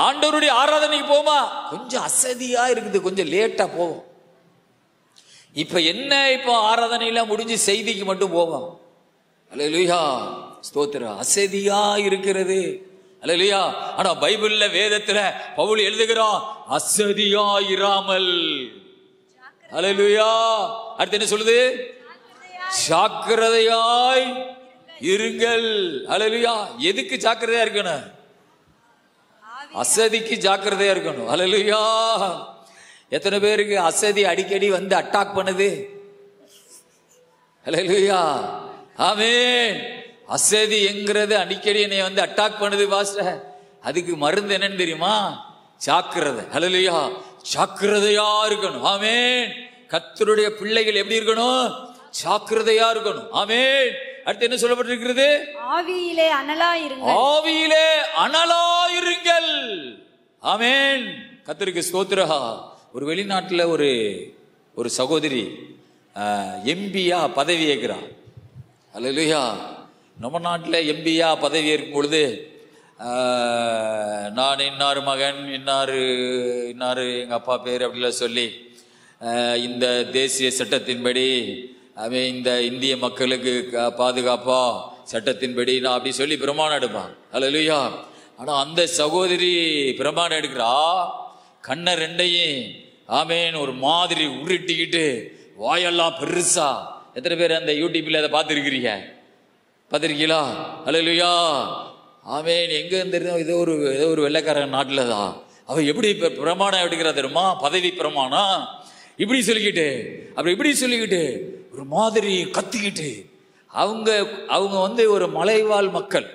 ஆண்டவருடைய ஆராதனைக்கு போமா, கொஞ்சம் அசதியா இருக்குது, கொஞ்சம் லேட்டா போவோம். இப்ப என்ன, இப்போ ஆராதனையில முடிஞ்சு செய்திக்கு மட்டும் போவோம். ஹல்லேலூயா. ஸ்தோத்திரம். அசதியா இருக்கிறது. ஹல்லேலூயா. ஆனா பைபிள்ல வேதத்துல பவுல் எழுதுகிறான் அசதியாயிராமல். ஹல்லேலூயா. அடுத்து என்ன சொல்லுது? ஜாக்கிரதையாய் இருங்கள். ஹல்லேலூயா. எதுக்கு ஜாக்கிரதையா இருக்கணும்? அசதிக்கு ஜாக்கிரதையா இருக்கணும். ஹல்லேலூயா. எத்தனை பேருக்கு அசதி அடிக்கடி வந்து அட்டாக் பண்ணுது? ஹல்லேலூயா. ஆமென். அசதி என்கிறது அடிக்கடி என்னை வந்து அட்டாக் பண்ணுது பாஸ்டர். அதுக்கு மருந்து என்னன்னு தெரியுமா? ஜாக்கிரதை. ஹல்லேலூயா. ஜாக்கிரதையா இருக்கணும். ஆமென். கர்த்தருடைய பிள்ளைகள் எப்படி இருக்கணும்? ஜாக்கிரதையா இருக்கணும். ஆமென். அடுத்து என்ன சொல்லப்பட்டிருக்கிறது? ஆவியிலே அனலாயிருங்கள். ஆவியிலே அனலாயிருங்கள். ஆமென். கர்த்தருக்கு ஸ்தோத்திரம். ஒரு வெளிநாட்டுல ஒரு சகோதரி எம்பியா பதவி ஏற்கிறார். ஹல்லேலூயா. நம்ம நாட்டில் எம்பியா பதவி ஏற்கும் பொழுது நான் இன்னார் மகன், இன்னார் எங்கள் அப்பா பேர் அப்படிலாம் சொல்லி இந்த தேசிய சட்டத்தின்படி அவன் இந்த இந்திய மக்களுக்கு பாதுகாப்பா சட்டத்தின்படி நான் அப்படி சொல்லி பிரமாணம் எடுப்பான். ஹல்லேலூயா. ஆனால் அந்த சகோதரி பிரமாணம் எடுக்கிறா, கண்ணை ரெண்டையும் ஆமேன் ஒரு மாதிரி உருட்டிக்கிட்டு வாயெல்லாம் பெருசா. எத்தனை பேர் அந்த யூடியூப்ல அதை பார்த்துருக்கிறீங்க? பார்த்துருக்கீங்களா? ஹல்லேலூயா. ஆமேன். எங்க இருந்து ஏதோ ஒரு வெள்ளைக்காரன் நாட்டில் தான் அவன் எப்படி பிரமாணம் எடுக்கிறா தெரியுமா? பதவி பிரமாணம் இப்படி சொல்லிக்கிட்டு அப்படி இப்படி சொல்லிக்கிட்டு ஒரு மாதிரி கத்திக்கிட்டு அவங்க வந்து ஒரு மலைவாழ் மக்கள்,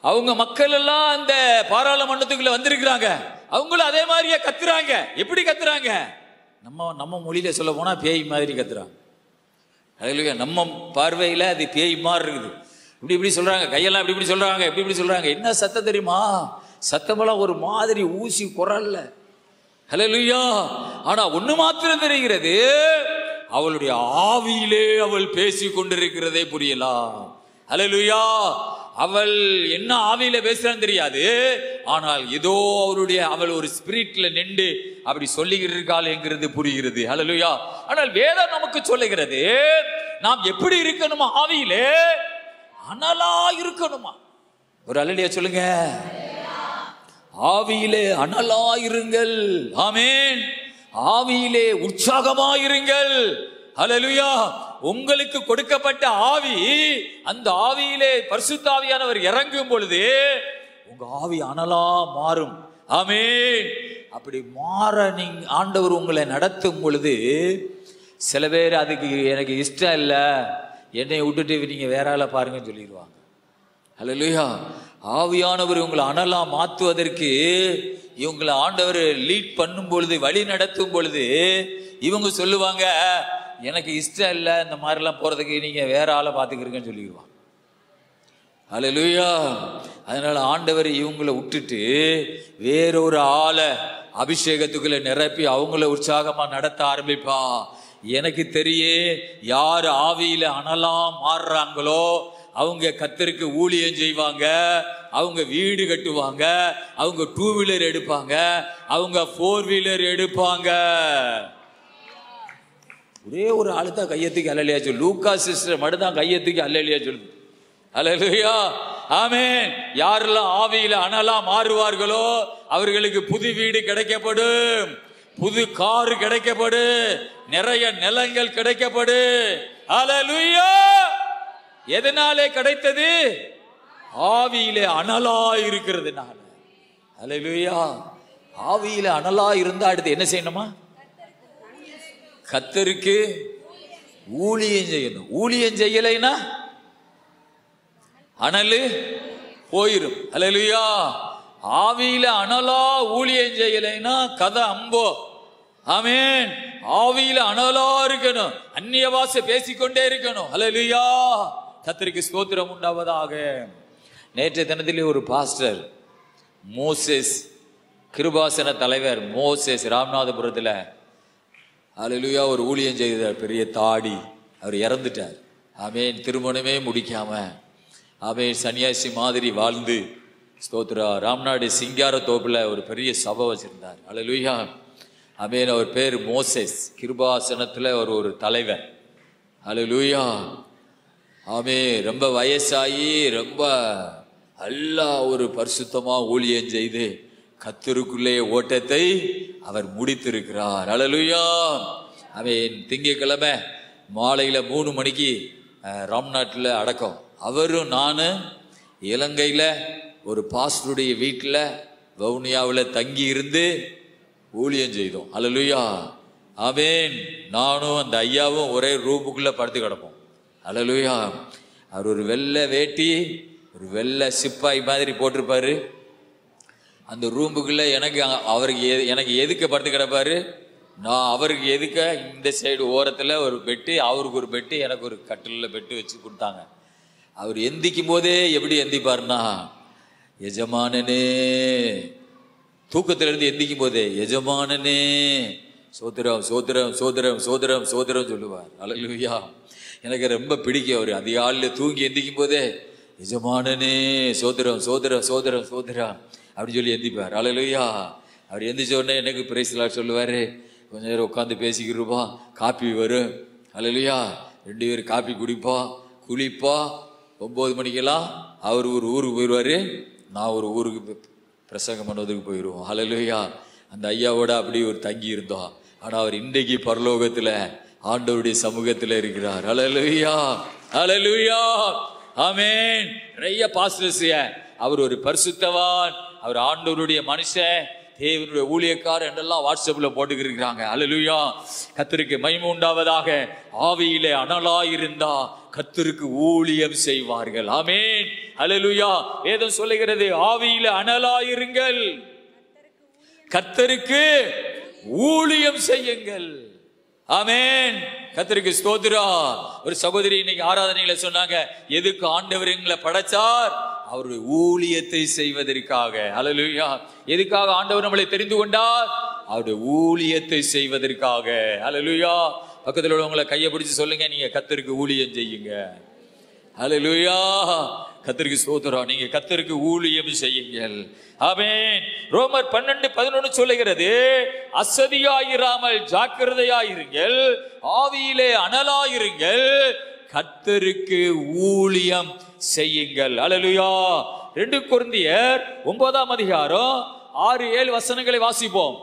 அவங்க மக்கள் எல்லாம் அந்த பாராளுமன்றத்துக்குள்ள வந்திருக்கிறாங்க. அவங்களும் அதே மாதிரியே கத்துறாங்க. எப்படி கத்துறாங்க? நம்ம மொழியில சொல்ல போனா பேய் மாதிரி கத்துறாங்க. ஹல்லேலூயா. நம்ம பார்வையில அது பேய் மாதிரி இருக்குது. இப்படி சொல்றாங்க, கையெல்லாம் இப்படி சொல்றாங்க, இப்படி சொல்றாங்க. என்ன சத்தம் தெரியுமா? சத்தமெல்லாம் ஒரு மாதிரி ஊசி குரல்ல. ஹல்லேலூயா. ஆனா ஒண்ணு மாத்திரம் தெரிகிறது, அவளுடைய ஆவியிலே அவள் பேசி கொண்டிருக்கிறதே புரியலாம். ஹல்லேலூயா. அவள் என்ன ஆவியில பேசுறான்னு தெரியாது, ஆனால் ஏதோ அவள் ஒரு ஸ்பிரிட்ல நின்று அப்படி சொல்லிக்கிட்டு இருக்காள் என்கிறது புரிகிறது. ஹல்லேலூயா. ஆனால் வேதம் நமக்கு சொல்லுகிறது நாம் எப்படி இருக்கணுமா? ஆவியிலே அனலா இருக்கணுமா? ஒரு அல்லேலூயா சொல்லுங்க. ஆவியிலே அனலாயிருங்கள். ஆமென். ஆவியிலே உற்சாகமாயிருங்கள். ஹல்லேலூயா. உங்களுக்கு கொடுக்கப்பட்ட ஆவி, அந்த ஆவியிலே பரிசுத்த ஆவியானவர் இறங்கும் பொழுது உங்க ஆவி அனலா மாறும். ஆமென். அப்படி மாற நீங்க ஆண்டவர் உங்களை நடத்தும் பொழுது சில பேர் அதுக்கு எனக்கு இஷ்டம் இல்லை, என்னை விட்டுட்டு நீங்க வேற ஆளை பாருங்கன்னு சொல்லிடுவாங்க. ஹல்லேலூயா. ஆவியானவர் உங்களை அனலா மாற்றுவதற்கு இவங்களை ஆண்டவர் லீட் பண்ணும் பொழுது, வழி நடத்தும் பொழுது இவங்க சொல்லுவாங்க, எனக்கு இஷ்டம் இல்லை இந்த மாதிரிலாம் போறதுக்கு, நீங்க வேற ஆளை பார்த்துக்கிறீங்கன்னு சொல்லிடுவான். அல்லேலூயா. அதனால ஆண்டவர் இவங்களை விட்டுட்டு வேறொரு ஆளை அபிஷேகத்துக்குள்ள நிரப்பி அவங்கள உற்சாகமா நடத்த ஆரம்பிப்பா. எனக்கு தெரியே யார் ஆவியில அனலா மாறுறாங்களோ அவங்க கர்த்தருக்கு ஊழியம் செய்வாங்க, அவங்க வீடு கட்டுவாங்க, அவங்க 2 வீலர் எடுப்பாங்க, அவங்க 4 வீலர் எடுப்பாங்க. ஒரே ஒரு ஆளு தான் கையத்துக்கு அல்லேலூயா சொல்லு. லூக்கா சிஸ்டர் மட்டும் தான் கையத்துக்கு அல்லேலூயா சொல்லுது. அல்லேலூயா, ஆமென். யாரெல்லாம் ஆவியில அனலா மாறுவார்களோ அவர்களுக்கு புது வீடு கிடைக்கப்படும், புது கார் கிடைக்கப்படும், நிறைய நிலங்கள் கிடைக்கப்படும். அல்லேலூயா. எதனாலே கிடைத்தது? ஆவியிலே அனலா இருக்கிறதுனால. அல்லேலூயா. ஆவியில அனலா இருந்தா அடுத்து என்ன செய்யணுமா? கர்த்தருக்கு ஊழியம் செய்யணும். ஊழியம் செய்யலைன்னா அனலு போயிரும். அல்லேலூயா. ஆவியில அனலா ஊழியம் செய்யலைன்னா கதை அம்போ. ஆமென். ஆவியில அனலா இருக்கணும், அந்நிய பாஷை பேசிக்கொண்டே இருக்கணும். அல்லேலூயா. கர்த்தருக்கு ஸ்தோத்திரம் உண்டாவதாக. நேற்றைய தினத்திலே ஒரு பாஸ்டர் மோசேஸ், கிருபாசன தலைவர் மோசேஸ், ராமநாதபுரத்தில் அல்லேலூயா ஒரு ஊழியம் செய்தார். பெரிய தாடி, அவர் இறந்துட்டார். ஆமென். திருமணமே முடிக்காம ஆமென் சன்னியாசி மாதிரி வாழ்ந்து ஸ்தோத்ரா ராம்நாடு சிங்கார தோப்புல ஒரு பெரிய சபை வச்சிருந்தார். அல்லேலூயா. ஆமென். அவர் பேர் மோசேஸ், கிருபாசனத்துல ஒரு தலைவர். அல்லேலூயா. ஆமென். ரொம்ப வயசாகி ரொம்ப நல்லா ஒரு பரிசுத்தமா ஊழியம் செய்து கர்த்தருக்குள்ளே ஓட்டத்தை அவர் முடித்திருக்கிறார். அல்லேலூயா. ஆமென். திங்கட்கிழமை மாலையில 3 மணிக்கு ராம்நாட்டில் அடக்கம். அவரும் நானும் இலங்கையில ஒரு பாஸ்டருடைய வீட்டில் வவுனியாவில் தங்கி இருந்து ஊழியம் செய்தோம். அல்லேலூயா. ஆமென். நானும் அந்த ஐயாவும் ஒரே ரூமுக்குள்ள படுத்து கிடப்போம். அல்லேலூயா. அவர் ஒரு வெள்ளை வேட்டி, ஒரு வெள்ளை சிப்பாய் மாதிரி போட்டிருப்பாரு. அந்த ரூமுக்குள்ள எனக்கு எதுக்க படுத்து கிடப்பாரு, நான் அவருக்கு எதுக்க இந்த சைடு ஓரத்தில் ஒரு பெட்டு, அவருக்கு ஒரு பெட்டு, எனக்கு ஒரு கட்டிலில் பெட்டு வச்சு கொடுத்தாங்க. அவர் எந்திக்கும் போதே எப்படி எந்திப்பாருன்னா, எஜமானனே, தூக்கத்திலிருந்து எந்திக்கும் போதே எஜமானனே சோத்திரம் சோத்திரம் சோத்திரம் சோத்திரம் சோத்திரம் சொல்லுவார். அல்லேலூயா. எனக்கு ரொம்ப பிடிக்கும். அவர் அதிகாலையில் தூங்கி எந்திக்கும் போதே எஜமானனே சோத்திரம் சோத்திரம் சோத்திரம் சோத்திரம் அப்படின்னு சொல்லி எந்திப்பார். அல்லேலூயா. அவர் எந்திரிச்ச உடனே எனக்கு பிரைஸ்லாம் சொல்லுவார். கொஞ்ச நேரம் உட்காந்து பேசிக்கிருப்போம், காப்பி வரும். அல்லேலூயா. 2 பேரும் காப்பி குடிப்போம், குளிப்போம். 9 மணிக்கெல்லாம் அவர் ஒரு ஊருக்கு போயிடுவார், நான் ஒரு ஊருக்கு பிரசங்கம் பண்ணுவதுக்கு போயிடுவோம். அல்லேலூயா. அந்த ஐயாவோட அப்படி ஒரு தங்கி இருந்தோம். ஆனால் அவர் இன்றைக்கு பரலோகத்தில் ஆண்டவருடைய சமூகத்தில் இருக்கிறார். அல்லேலூயா. அல்லேலூயா. ஆமென். நிறைய பாஸ்டர்ஸ், அவர் ஒரு பரிசுத்தவான், அவர் ஆண்டவருடைய மனுஷன், தேவனுடைய ஊழியக்காரர் என்றெல்லாம் வாட்ஸ்அப்ல போட்டுக்கிறாங்க. அல்லேலூயா. கர்த்தருக்கு மகிமை உண்டாவதாக. ஆவியிலே அனலாயிருந்தா கர்த்தருக்கு ஊழியம் செய்வார்கள். ஆமென். அல்லேலூயா. வேதம் சொல்லுகிறது, ஆவியிலே அனலாயிருங்கள், கர்த்தருக்கு ஊழியம் செய்யுங்கள். ஆமென். கர்த்தருக்கு ஸ்தோத்திரம். ஒரு சகோதரி இன்னைக்கு ஆராதனையில சொன்னாங்க, எதுக்கு ஆண்டவர் எங்களை படைச்சார்? அவருடைய ஊழியத்தை செய்வதற்காக. அல்லேலூயா. எதுக்காக ஆண்டவர் நம்மளை தெரிந்து கொண்டார்? அவருடைய ஊழியத்தை செய்வதற்காக. அல்லேலூயா. பக்கத்தில் உள்ளவங்களை கையை பிடிச்சு சொல்லுங்க, நீங்க கர்த்தருக்கு ஊழியம் செய்யுங்க. அல்லேலூயா. கர்த்தருக்கு ஸ்தோத்திரம். நீங்க கர்த்தருக்கு ஊழியம் செய்யுங்கள். ஆமென். ரோமர் 12:11 சொல்லுகிறது, அசதியாயிராமல் ஜாக்கிரதையாயிருங்கள், ஆவியிலே அனலாயிருங்கள், கர்த்தருக்கு ஊழியம் செய்யுங்கள். அல்லேலூயா. 2 கொரிந்தியர் 9ஆம் அதிகாரம் 6-7 வசனங்களை வாசிப்போம்.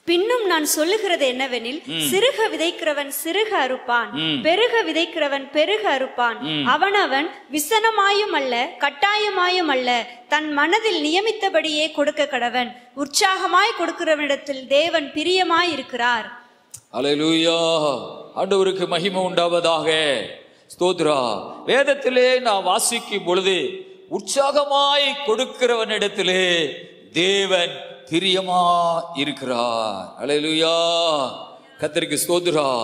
பின்னும் நான் சொல்லுகிறது என்னவெனில், சிறுக விதைக்கிறவன் சிறுக அறுப்பான், பெருக விதைக்கிறவன் பெருக அறுப்பான். அவனவன் விசனமாயும் அல்ல கட்டாயமாயும் அல்ல, தன் மனதில் நியமித்தபடியே கொடுக்க கடவன். உற்சாகமாய் கொடுக்கிறவனிடத்தில் தேவன் பிரியமாய் இருக்கிறார். அல்லேலூயா. ஆண்டவருக்கு மகிமை உண்டாவதாக. ஸ்தோத்ரா. வேதத்திலே நான் வாசிக்கும் பொழுது, உற்சாகமாய் கொடுக்கிறவனிடத்திலே தேவன் பிரியமா இருக்கிறார். அல்லேலூயா. கர்த்தருக்கு ஸ்தோத்திரம்.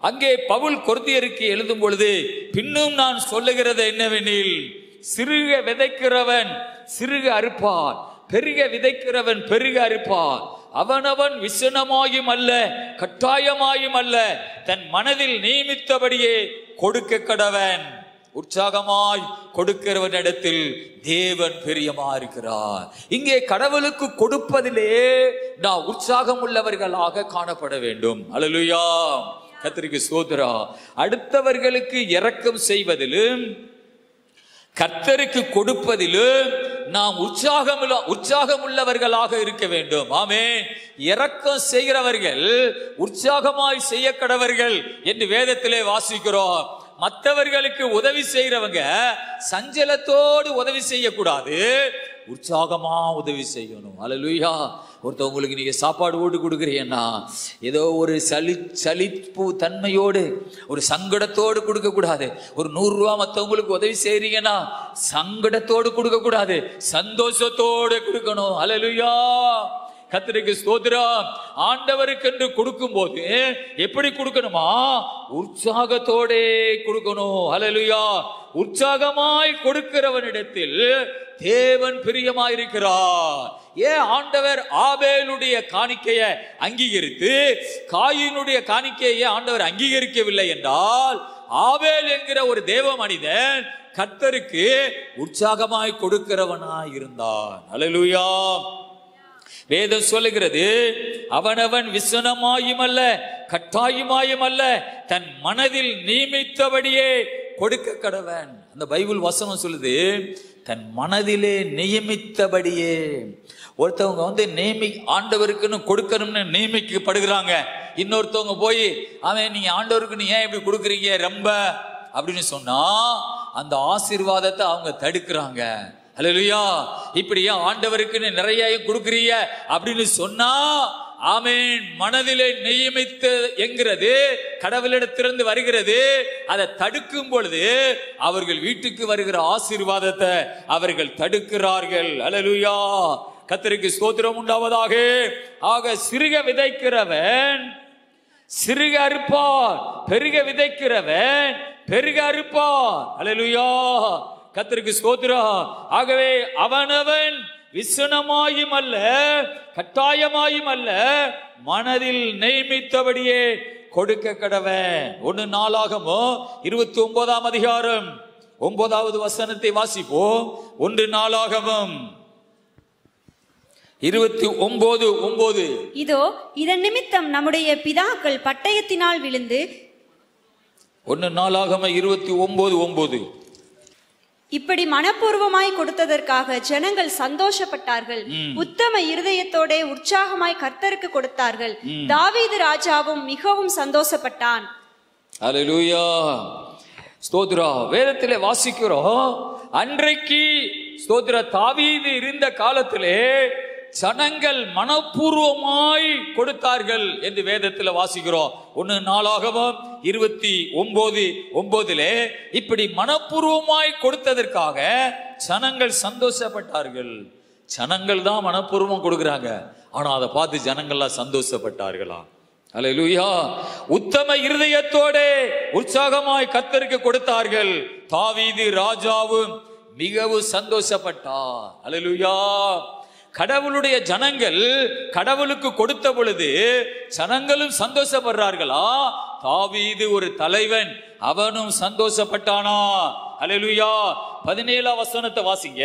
அங்கே பவுல் கொரிந்தியருக்கு எழுதும் பொழுது, பின்னும் நான் சொல்லுகிறது என்னவெனில், சிறுக விதைக்கிறவன் சிறுக அறுப்பான், பெருக விதைக்கிறவன் பெருக அறுப்பான். அவனவன் விசனமாயும் அல்ல கட்டாயமாயும் அல்ல, தன் மனதில் நியமித்தபடியே கொடுக்க கடவன். உற்சாகமாய் கொடுக்கிறவனிடத்தில் தேவன் பிரியமா இருக்கிறார். இங்கே கடவுளுக்கு கொடுப்பதிலே நாம் உற்சாகம் உள்ளவர்களாக காணப்பட வேண்டும். அல்லேலூயா, கர்த்தருக்கு ஸ்தோத்திரம். அடுத்தவர்களுக்கு இரக்கம் செய்வதிலும் கர்த்தருக்கு கொடுப்பதிலும் நாம் உற்சாகம் உள்ளவர்களாக இருக்க வேண்டும். ஆமென். இரக்கம் செய்கிறவர்கள் உற்சாகமாய் செய்ய கடவர்கள் என்று வேதத்திலே வாசிக்கிறோம். மற்றவர்களுக்கு உதவி செய்கிறவங்க சஞ்சலத்தோடு உதவி செய்யக்கூடாது, உற்சாகமா உதவி செய்யணும். அல்லேலூயா. ஒருத்தவங்களுக்கு நீங்க சாப்பாடு போட்டு கொடுக்குறீங்கன்னா ஏதோ ஒரு சலிப்பு தன்மையோடு ஒரு சங்கடத்தோடு கொடுக்க கூடாது. ஒரு 100 ரூபா மற்றவங்களுக்கு உதவி செய்றீங்கன்னா சங்கடத்தோடு கொடுக்க கூடாது, சந்தோஷத்தோடு கொடுக்கணும். அல்லேலூயா, கர்த்தருக்கு ஸ்தோத்திரம். ஆண்டவருக்கு என்று கொடுக்கும் போது எப்படி கொடுக்கணுமா? உற்சாகத்தோட கொடுக்கணும். அல்லேலூயா. உற்சாகமாய் கொடுக்கிறவனிடத்தில் தேவன் பிரியமாயிருக்கிறார். ஏன் ஆண்டவர் ஆபேலுடைய காணிக்கையை அங்கீகரித்து காயினுடைய காணிக்கையை ஆண்டவர் அங்கீகரிக்கவில்லை என்றால், ஆபேல் என்கிற ஒரு தேவ மனிதன் கர்த்தருக்கு உற்சாகமாய் கொடுக்கிறவனாய் இருந்தான். அல்லேலூயா. வேதம் சொல்லுகிறது, அவனவன் விசனமாயும் அல்ல கட்டாயமாயும் அல்ல, தன் மனதில் நியமித்தபடியே கொடுக்க கடவன். அந்த பைபிள் வசனம் சொல்லுது, தன் மனதிலே நியமித்தபடியே. ஒருத்தவங்க ஆண்டவருக்குன்னு கொடுக்கணும்னு நியமிக்கப்படுகிறாங்க. இன்னொருத்தவங்க போய் அவன் நீங்க ஆண்டவருக்கு ஏன் இப்படி கொடுக்குறீங்க ரொம்ப அப்படின்னு சொன்னா அந்த ஆசீர்வாதத்தை அவங்க தடுக்கிறாங்க. அல்லேலூயா. இப்படியா ஆண்டவருக்குன்னு நிறைய கொடுக்குறீங்க அப்படின்னு சொன்னா, ஆமென், மனதிலே நியமித்து என்கிறது கடவுளிடத்திலிருந்து வருகிறது. அதை தடுக்கும் பொழுது அவர்கள் வீட்டுக்கு வருகிற ஆசீர்வாதத்தை அவர்கள் தடுக்கிறார்கள். அல்லேலூயா, கர்த்தருக்கு ஸ்தோத்திரம் உண்டாவதாக. ஆக சிறுக விதைக்கிறவன் சிறுக அறுப்பான், பெருக விதைக்கிறவன் பெருக அறுப்பான். அல்லேலூயா, கர்த்தருக்கு ஸ்தோத்திரம். ஆகவே அவனவன் விசனமாயும் அல்ல கட்டாயமாயும் அல்ல, மனதில் நியமித்தபடியே கொடுக்க கடவன். 1 நாளாகமோ 29ஆம் அதிகாரம் 9வது வசனத்தை வாசிப்போம். 1 நாளாகமம் 29:9. இதோ இதன் நிமித்தம் நம்முடைய பிதாக்கள் பட்டயத்தினால் விழுந்து. 1 நாளாகமம் 29:9. இப்படி மனப்பூர்வமாய் கொடுத்ததற்காக ஜனங்கள் சந்தோஷப்பட்டார்கள், உத்தம இருதயத்தோட உற்சாகமாய் கர்த்தருக்கு கொடுத்தார்கள். தாவீது ராஜாவும் மிகவும் சந்தோஷப்பட்டான். அல்லேலூயா, ஸ்தோத்திரம். வேதத்திலே வாசிக்கிறோம், அன்றைக்கு ஸ்தோத்திர தாவீது இருந்த காலத்திலே ஜனங்கள் மனப்பூர்வமாய் கொடுத்தார்கள் என்று வேதத்தில் வாசிக்கிறோம். 1 நாளாகமம் 29:9 இப்படி மனப்பூர்வமாய் கொடுத்ததற்காக ஜனங்கள் சந்தோஷப்பட்டார்கள். ஜனங்கள் தான் மனப்பூர்வம் கொடுக்கிறாங்க, ஆனா அதை பார்த்து ஜனங்கள்லாம் சந்தோஷப்பட்டார்களா? அல்லேலூயா. உத்தம இருதயத்தோட உற்சாகமாய் கர்த்தருக்கு கொடுத்தார்கள். தாவீது ராஜாவும் மிகவும் சந்தோஷப்பட்டார். அல்லேலூயா. கடவுளுடைய ஜனங்கள் கடவுளுக்கு கொடுத்த பொழுது ஜனங்களும் சந்தோஷப்படுறார்களா? தாவீது ஒரு தலைவன், அவனும் சந்தோஷப்பட்டானா? அல்லேலூயா. 17ஆம் வசனத்தை வாசிங்க.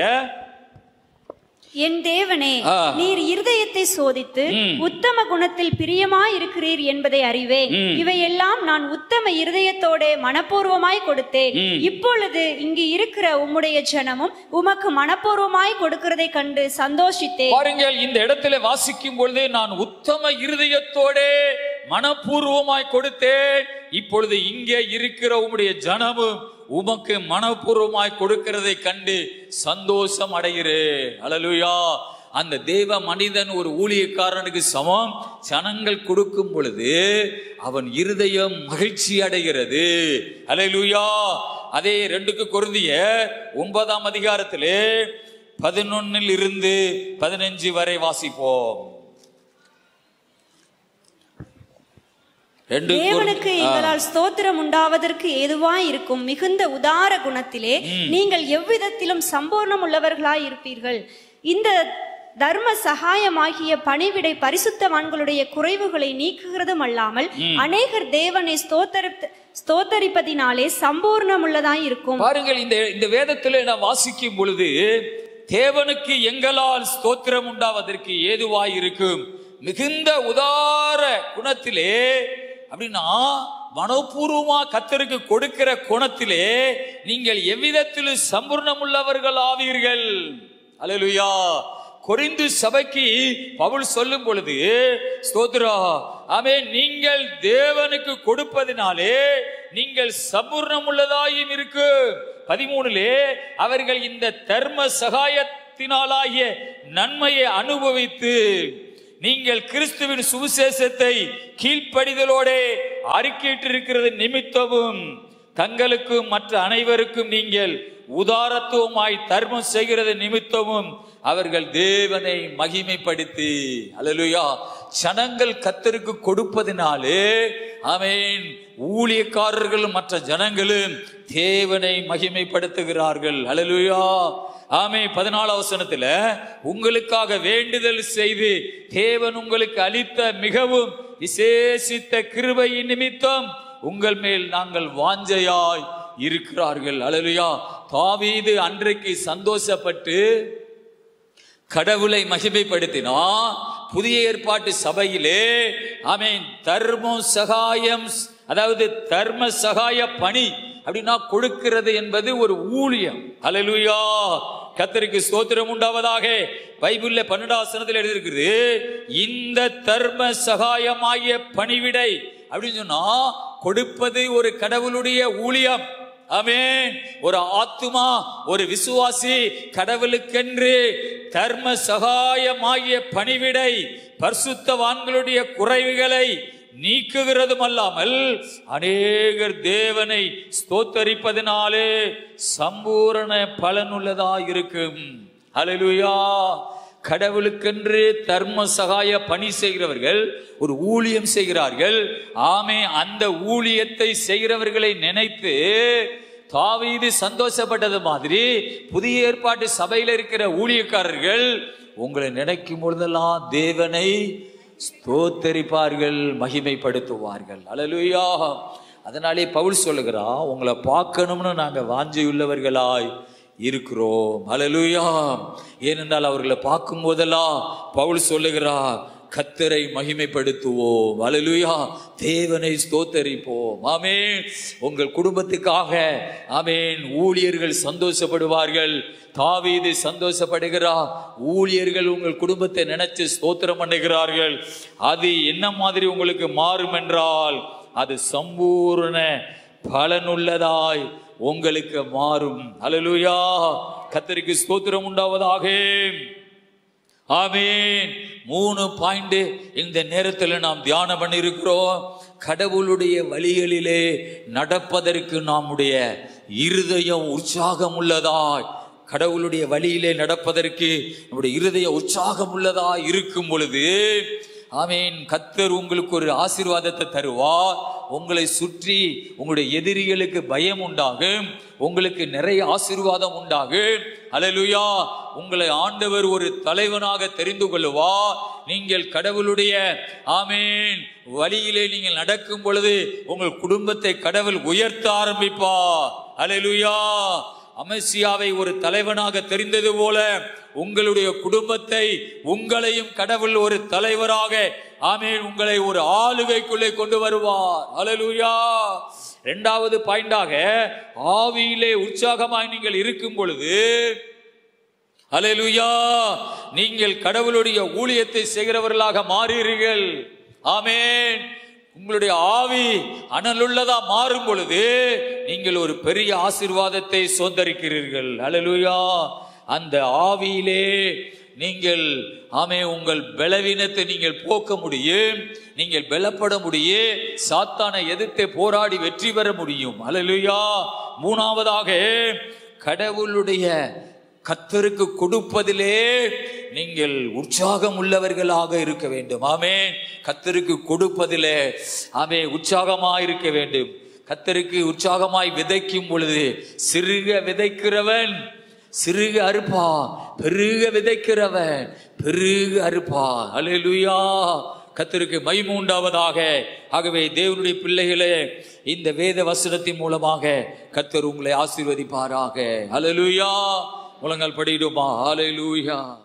என் தேவனே, நீர் இருதயத்தை சோதித்து உத்தம குணத்தில் பிரியமாய் இருக்கிறீர் என்பதை அறிவேன். இவையெல்லாம் நான் உத்தம இருதயத்தோட மனப்பூர்வமாய் கொடுத்தேன். இப்பொழுது இங்கு இருக்கிற உம்முடைய ஜனமும் உமக்கு மனப்பூர்வமாய் கொடுக்கிறதை கண்டு சந்தோஷித்தேன். பாருங்கள், இந்த இடத்துல வாசிக்கும் பொழுது நான் உத்தம இருதயத்தோட மனப்பூர்வமாய் கொடுத்தேன், இப்பொழுது இங்கே இருக்கிற உம்முடைய ஜனமும் உமக்கு மனப்பூர்வமாய் கொடுக்கிறதை கண்டு சந்தோஷம் அடைகிறேன். அல்லேலூயா. அந்த தேவ மனிதன் ஒரு ஊழியக்காரனுக்கு சமம். ஜனங்கள் கொடுக்கும் பொழுது அவன் இருதயம் மகிழ்ச்சி அடைகிறது. அல்லேலூயா. அதே 2 கொரிந்தியர் 9ஆம் அதிகாரத்திலே 11 15 வரை வாசிப்போம். தேவனுக்கு எங்களால் ஸ்தோத்திரம் உண்டாவதற்கு ஏதுவாய் இருக்கும் மிகுந்த உதார குணத்திலே நீங்கள் எவ்விதத்திலும் சம்பூர்ணம் உள்ளவர்களாய் இருப்பீர்கள். இந்த தர்ம சகாயமாகிய பணிவிடை பரிசுத்தவான்களுடைய குறைவுகளை நீக்குகிறதும் அல்லாமல் அநேகர் தேவனை ஸ்தோத்தரிப்பதினாலே சம்பூர்ணம் உள்ளதாய் இருக்கும். பாருங்கள், இந்த வேதத்திலே நாம் வாசிக்கும் பொழுது தேவனுக்கு எங்களால் ஸ்தோத்திரம் உண்டாவதற்கு ஏதுவாய் இருக்கும் மிகுந்த உதார குணத்திலே, அப்படின்னா மனோபூர்வமா கர்த்தருக்கு கொடுக்கிற குணத்திலே நீங்கள் எவ்விதத்திலும் சம்பூர்ணம் உள்ளவர்கள் ஆவீர்கள். அல்லேலூயா. கொரிந்து சபைக்கு பவுல் சொல்லும் பொழுது ஸ்தோத்திரா, ஆமென், நீங்கள் தேவனுக்கு கொடுப்பதினாலே நீங்கள் சம்பூர்ணம் உள்ளதாயும் இருக்கு. 13 அவர்கள் இந்த தர்ம சகாயத்தினாலாகிய நன்மையை அனுபவித்து நீங்கள் கிறிஸ்துவின் சுவிசேஷத்தை கீழ்ப்படிதலோட அறிக்கையிட்டிருக்கிறது நிமித்தமும் தங்களுக்கும் மற்ற அனைவருக்கும் நீங்கள் உதாரத்துவமாய் தர்மம் செய்கிறது நிமித்தமும் அவர்கள் தேவனை மகிமைப்படுத்தி, அல்லேலூயா, ஜனங்கள் கர்த்தருக்கு கொடுப்பதினாலே, ஆமென், ஊழியக்காரர்களும் மற்ற ஜனங்களும் தேவனை மகிமைப்படுத்துகிறார்கள். அல்லேலூயா. ஆமென். 14 வசனத்துல உங்களுக்காக வேண்டுதல் செய்து தேவன் உங்களுக்கு அளித்த மிகவும் விசேஷித்த கிருபையின் நிமித்தம் உங்கள் மேல் நாங்கள் வாஞ்சையாய் இருக்கிறார்கள். அல்லேலூயா. தாவீது அன்றைக்கு சந்தோஷப்பட்டு கடவுளை மகிமைப்படுத்தினா, புதிய ஏற்பாட்டு சபையிலே ஆமென் தர்ம சகாயம், அதாவது தர்ம சகாய பணி அப்படின்னா கொடுக்கிறது என்பது ஒரு ஊழியம். அல்லேலூயா. கர்த்தருக்கு ஸ்தோத்திரம் உண்டாவதாக. பைபிள்ல 12 வசனத்தில் எழுதியிருக்கிறது, இந்த தர்ம சகாயமாகிய பணிவிடை அப்படின்னு சொன்னா கொடுப்பது ஒரு கடவுளுடைய ஊழியம். ஆமென். ஒரு ஆத்துமா, ஒரு விசுவாசி கடவுளுக்கென்று தர்ம சகாயமாகிய பணிவிடை பரிசுத்தவான்களுடைய குறைவுகளை நீக்குகிறதும் அல்லாமல் அநேகர் தேவனை ஸ்தோத்தரிப்பதனாலே சம்பூரண பலனுள்ளதா இருக்கும். அல்லேலூயா. கடவுளுக்கென்று தர்ம சகாய பணி செய்கிறவர்கள் ஒரு ஊழியம் செய்கிறார்கள். ஆமே, அந்த ஊழியத்தை செய்கிறவர்களை நினைத்து தாவீது சந்தோஷப்பட்டது மாதிரி புதிய ஏற்பாட்டு சபையில் இருக்கிற ஊழியக்காரர்கள் உங்களை நினைக்கும் பொழுதெல்லாம் தேவனை ஸ்தோத்தரிப்பார்கள், மகிமைப்படுத்துவார்கள். அல்லேலூயா. அதனாலே பவுல் சொல்லுகிறான், உங்களை பார்க்கணும்னு நாங்க வாஞ்சையுள்ளவர்களாய் இருக்கிறோம். அல்லேலூயா. ஏனென்றால் அவர்களை பார்க்கும் போதெல்லாம் பவுல் சொல்லுகிறார், கர்த்தரை மகிமைப்படுத்துவோம். அல்லேலூயா. தேவனை ஸ்தோத்தரிப்போம். ஆமென். உங்கள் குடும்பத்துக்காக ஆமென் ஊழியர்கள் சந்தோஷப்படுவார்கள். தாவீது சந்தோஷப்படுகிறார். ஊழியர்கள் உங்கள் குடும்பத்தை நினைச்சு ஸ்தோத்திரம் பண்ணுகிறார்கள். அது என்ன மாதிரி உங்களுக்கு மாறும் என்றால் அது சம்பூர்ண பலனுள்ளதாய் உங்களுக்கு மாறும். அல்லேலூயா. கர்த்தருக்கு ஸ்தோத்திரம் உண்டாவதாக. ஆமென். 3 பாயிண்ட் இந்த நேரத்தில் நாம் தியானம் பண்ணி இருக்கிறோம். கடவுளுடைய வழிகளிலே நடப்பதற்கு நம்முடைய இருதயம் உற்சாகம் உள்ளதாய், கடவுளுடைய வழியிலே நடப்பதற்கு நம்முடைய இருதயம் உற்சாகம் உள்ளதாய் இருக்கும் பொழுது ஆமென், கர்த்தர் உங்களுக்கு ஒரு ஆசீர்வாதத்தை தருவார். உங்களை சுற்றி உங்களுடைய எதிரிகளுக்கு பயம் உண்டாகும், உங்களுக்கு நிறைய ஆசீர்வாதம் உண்டாகும். அல்லேலூயா. உங்களை ஆண்டவர் ஒரு தலைவனாக தெரிந்து கொள்ளுவார். நீங்கள் கடவுளுடைய ஆமென் வழியிலே நீங்கள் நடக்கும் பொழுது உங்கள் குடும்பத்தை கடவுள் உயர்த்த ஆரம்பிப்பார். அல்லேலூயா. அமசியாவை ஒரு தலைவனாக தெரிந்தது போல உங்களுடைய குடும்பத்தை, உங்களையும் கடவுள் ஒரு தலைவராக ஆமென் உங்களை ஒரு ஆளுகைக்குள்ளே கொண்டு வருவார். அல்லேலூயா. 2வது பாயிண்டாக, ஆவியிலே உற்சாகமாய் நீங்கள் இருக்கும் பொழுது அல்லேலூயா நீங்கள் கடவுளுடைய ஊழியத்தை செய்கிறவர்களாக மாறுகிறீர்கள். ஆமென். உங்களுடைய ஆவி அனலுள்ளதா மாறும் பொழுது நீங்கள் ஒரு பெரிய ஆசீர்வாதத்தை சொந்தரிக்கிறீர்கள். அல்லேலூயா. அந்த ஆவியிலே நீங்கள் ஆமென் உங்கள் பலவீனத்தை நீங்கள் போக்க முடியும், நீங்கள் பலப்பட முடியும், சாத்தானை எதிர்த்து போராடி வெற்றி பெற முடியும். அல்லேலூயா. 3வதாக, கடவுளுடைய கர்த்தருக்கு கொடுப்பதிலே நீங்கள் உற்சாகம் உள்ளவர்களாக இருக்க வேண்டும். ஆமென். கர்த்தருக்கு கொடுப்பதிலே உற்சாகமாய் இருக்க வேண்டும். கர்த்தருக்கு உற்சாகமாய் விதைக்கும் பொழுது சிறுக விதைக்கிறவன் சிறுக அறுப்பான், பெருக விதைக்கிறவன் பெருக அறுப்பான். அல்லேலூயா. கர்த்தருக்கு மகிமை உண்டாவதாக. ஆகவே தேவனுடைய பிள்ளைகளே, இந்த வேத வசனத்தின் மூலமாக கர்த்தர் உங்களை ஆசீர்வதிப்பாராக. அல்லேலூயா. முழங்கால் படிடுமா. அல்லேலூயா.